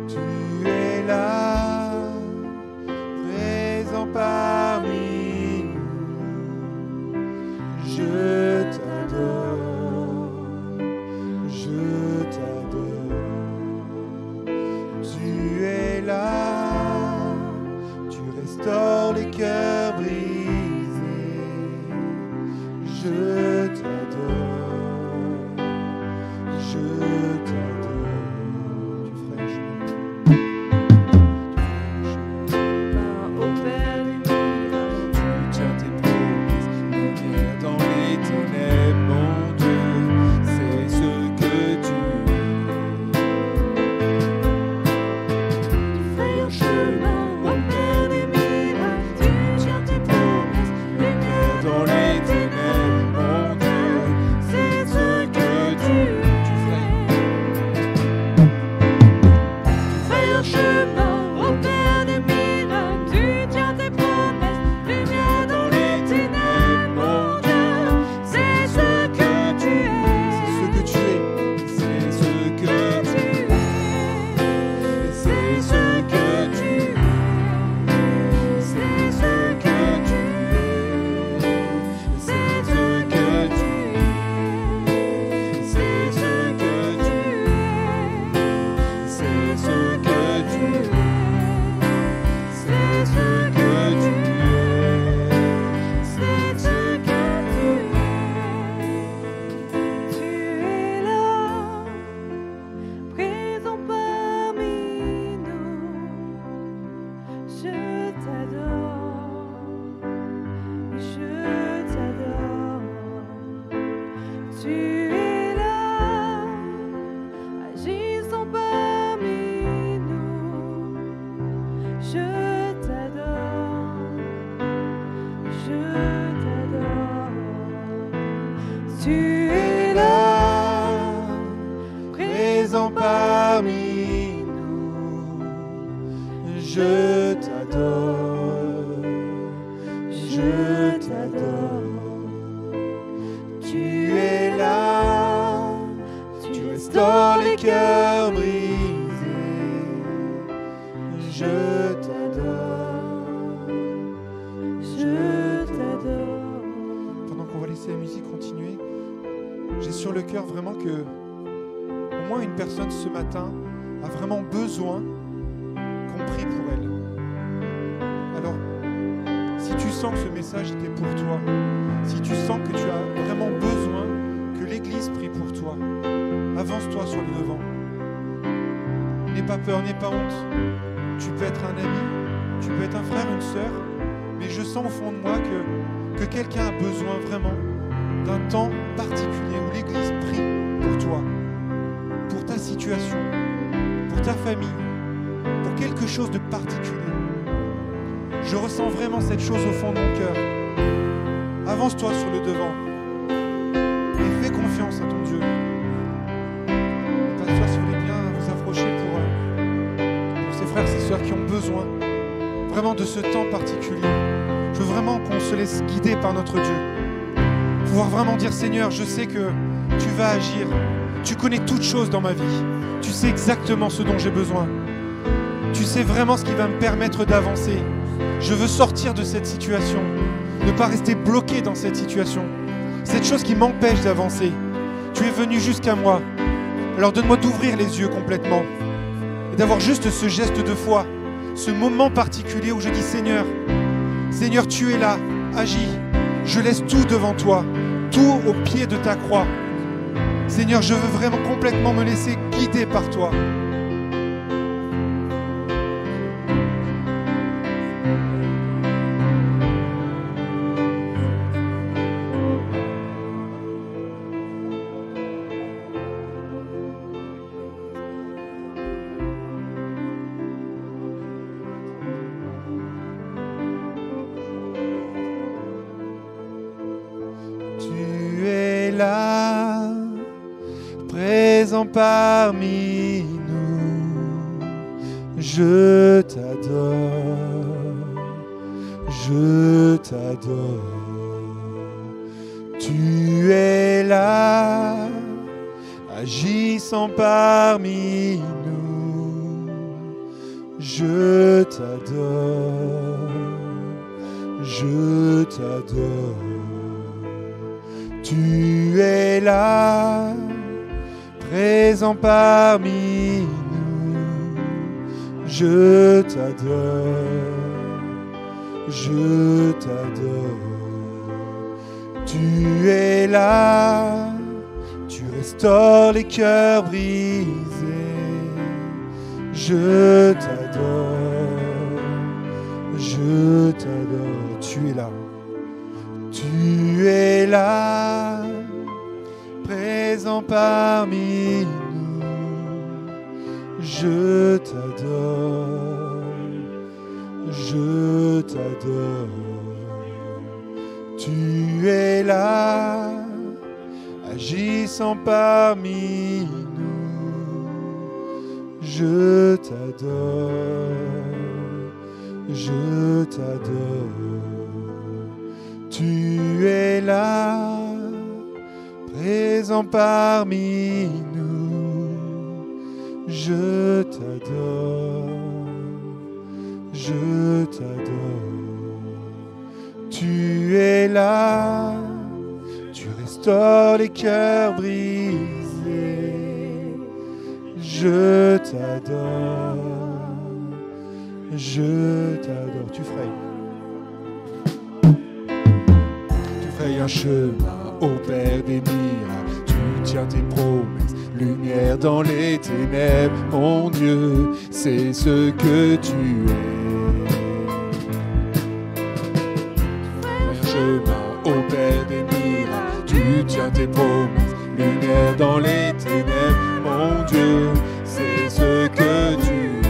Tu es là, présent parmi nous. Je t'adore, je t'adore. Tu es là, tu restaures les cœurs brisés. Je t'adore, je t'adore. Tu ferais un chemin. Au Père des miracles, tu tiens tes promesses. Lumière dans les ténèbres, mon Dieu, c'est ce que tu fais un chemin. Au Père des miracles, tu tiens tes promesses. Lumière dans les ténèbres, mon Dieu, c'est ce que tu fais un chemin. Au Père des miracles, tu tiens tes promesses. Lumière dans les ténèbres, mon Dieu, c'est ce que tu es. C'est ce que tu es. C'est ce que tu es. C'est ce que tu es. C'est ce que tu es. C'est ce que tu es. C'est ce que tu es. C'est ce que tu es. C'est ce que tu es. C'est ce que tu es. Tu es là, présent parmi nous. Je t'adore, je t'adore. Tu es là, agissant parmi nous. Je t'adore, je t'adore. Tu es là, présent parmi nous. Je t'adore, je t'adore. Tu es là, tu restaures les cœurs brisés. Je t'adore, je t'adore. Pendant qu'on va laisser la musique continuer, j'ai sur le cœur vraiment que au moins une personne ce matin a vraiment besoin qu'on prie pour elle. Alors, si tu sens que ce message était pour toi, si tu sens que tu as vraiment besoin que l'Église prie pour toi, avance-toi sur le devant. N'aie pas peur, n'aie pas honte. Tu peux être un ami, tu peux être un frère, une sœur, mais je sens au fond de moi que quelqu'un a besoin vraiment d'un temps particulier où l'Église prie pour toi, pour ta situation, pour ta famille, pour quelque chose de particulier. Je ressens vraiment cette chose au fond de mon cœur. Avance-toi sur le devant et fais confiance à ton Dieu. Pasteur, si vous voulez bien vous approcher pour ces frères, ces sœurs qui ont besoin vraiment de ce temps particulier. Je veux vraiment qu'on se laisse guider par notre Dieu. Pouvoir vraiment dire, Seigneur, je sais que tu vas agir. Tu connais toutes choses dans ma vie. Tu sais exactement ce dont j'ai besoin. Tu sais vraiment ce qui va me permettre d'avancer. Je veux sortir de cette situation. Ne pas rester bloqué dans cette situation. Cette chose qui m'empêche d'avancer. Tu es venu jusqu'à moi. Alors donne-moi d'ouvrir les yeux complètement. Et d'avoir juste ce geste de foi. Ce moment particulier où je dis, Seigneur, Seigneur, tu es là. Agis. Je laisse tout devant toi. Tout au pied de ta croix. Seigneur, je veux vraiment complètement me laisser guider par toi. Tu es là, présent parmi nous. Je t'adore, je t'adore. Tu es là, agissant parmi nous. Je t'adore, je t'adore. Tu es là, présent parmi nous. Je t'adore, je t'adore. Tu es là, tu restaures les cœurs brisés. Je t'adore, je t'adore. Tu es là. Tu es là, présent parmi nous. Je t'adore, je t'adore. Tu es là, agissant parmi nous. Je t'adore, je t'adore. Tu es là, présent parmi nous. Je t'adore, je t'adore. Tu es là, tu restaures les cœurs brisés. Je t'adore, je t'adore. Tu frayes un chemin au Père des miracles. Tu tiens tes promesses, lumière dans les ténèbres. Mon Dieu, c'est ce que tu es. Un chemin au Père des miracles. Tu tiens tes promesses, lumière dans les ténèbres. Mon Dieu, c'est ce que tu es.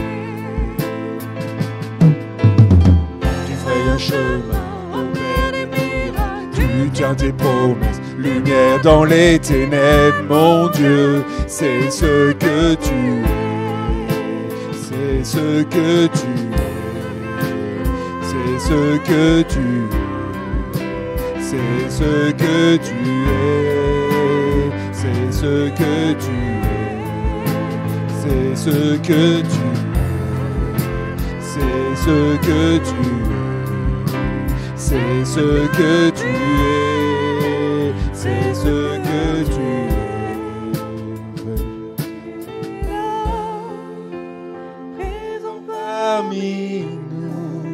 Tu ferais un chemin. Tu tiens tes promesses, lumière dans les ténèbres, mon Dieu, c'est ce que tu es, c'est ce que tu es, c'est ce que tu es, c'est ce que tu es, c'est ce que tu es, c'est ce que tu es, c'est ce que tu es. C'est ce que tu es, c'est ce que tu es. Présent parmi nous,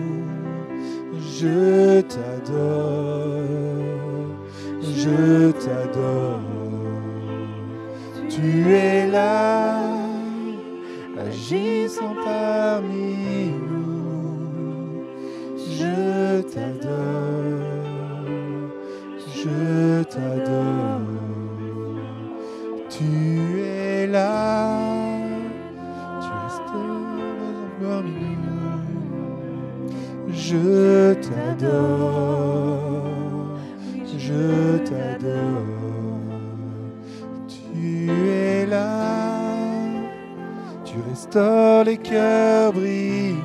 je t'adore, je t'adore. Tu es là, agissant parmi nous. Je t'adore, je t'adore. Tu es là, tu restes parmi nous. Je t'adore, je t'adore. Tu es là, tu restaures les cœurs brisés.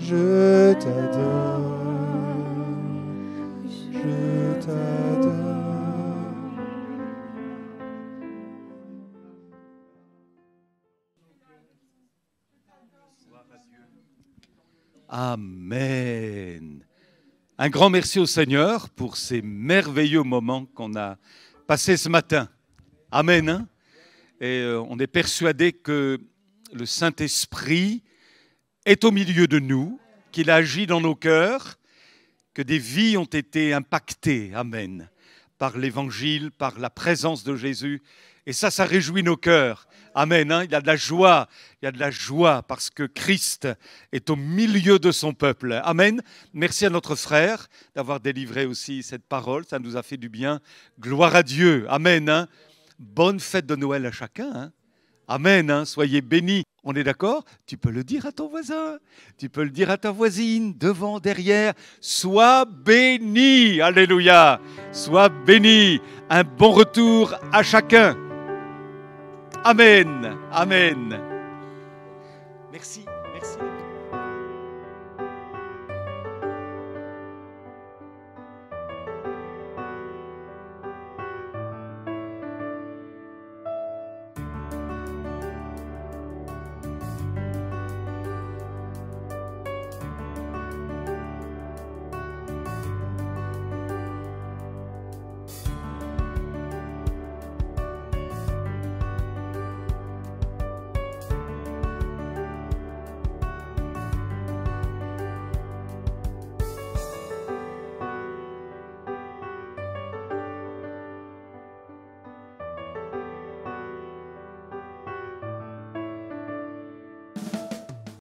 Je t'adore, je t'adore. Amen. Un grand merci au Seigneur pour ces merveilleux moments qu'on a passés ce matin. Amen. Hein? Et on est persuadé que le Saint-Esprit est au milieu de nous, qu'il agit dans nos cœurs, que des vies ont été impactées, amen, par l'Évangile, par la présence de Jésus. Et ça réjouit nos cœurs. Amen. Hein? Il y a de la joie parce que Christ est au milieu de son peuple. Amen. Merci à notre frère d'avoir délivré aussi cette parole. Ça nous a fait du bien. Gloire à Dieu. Amen. Hein? Bonne fête de Noël à chacun. Hein? Amen. Hein? Soyez bénis. On est d'accord? Tu peux le dire à ton voisin. Tu peux le dire à ta voisine, devant, derrière. Sois béni. Alléluia. Sois béni. Un bon retour à chacun. Amen. Amen.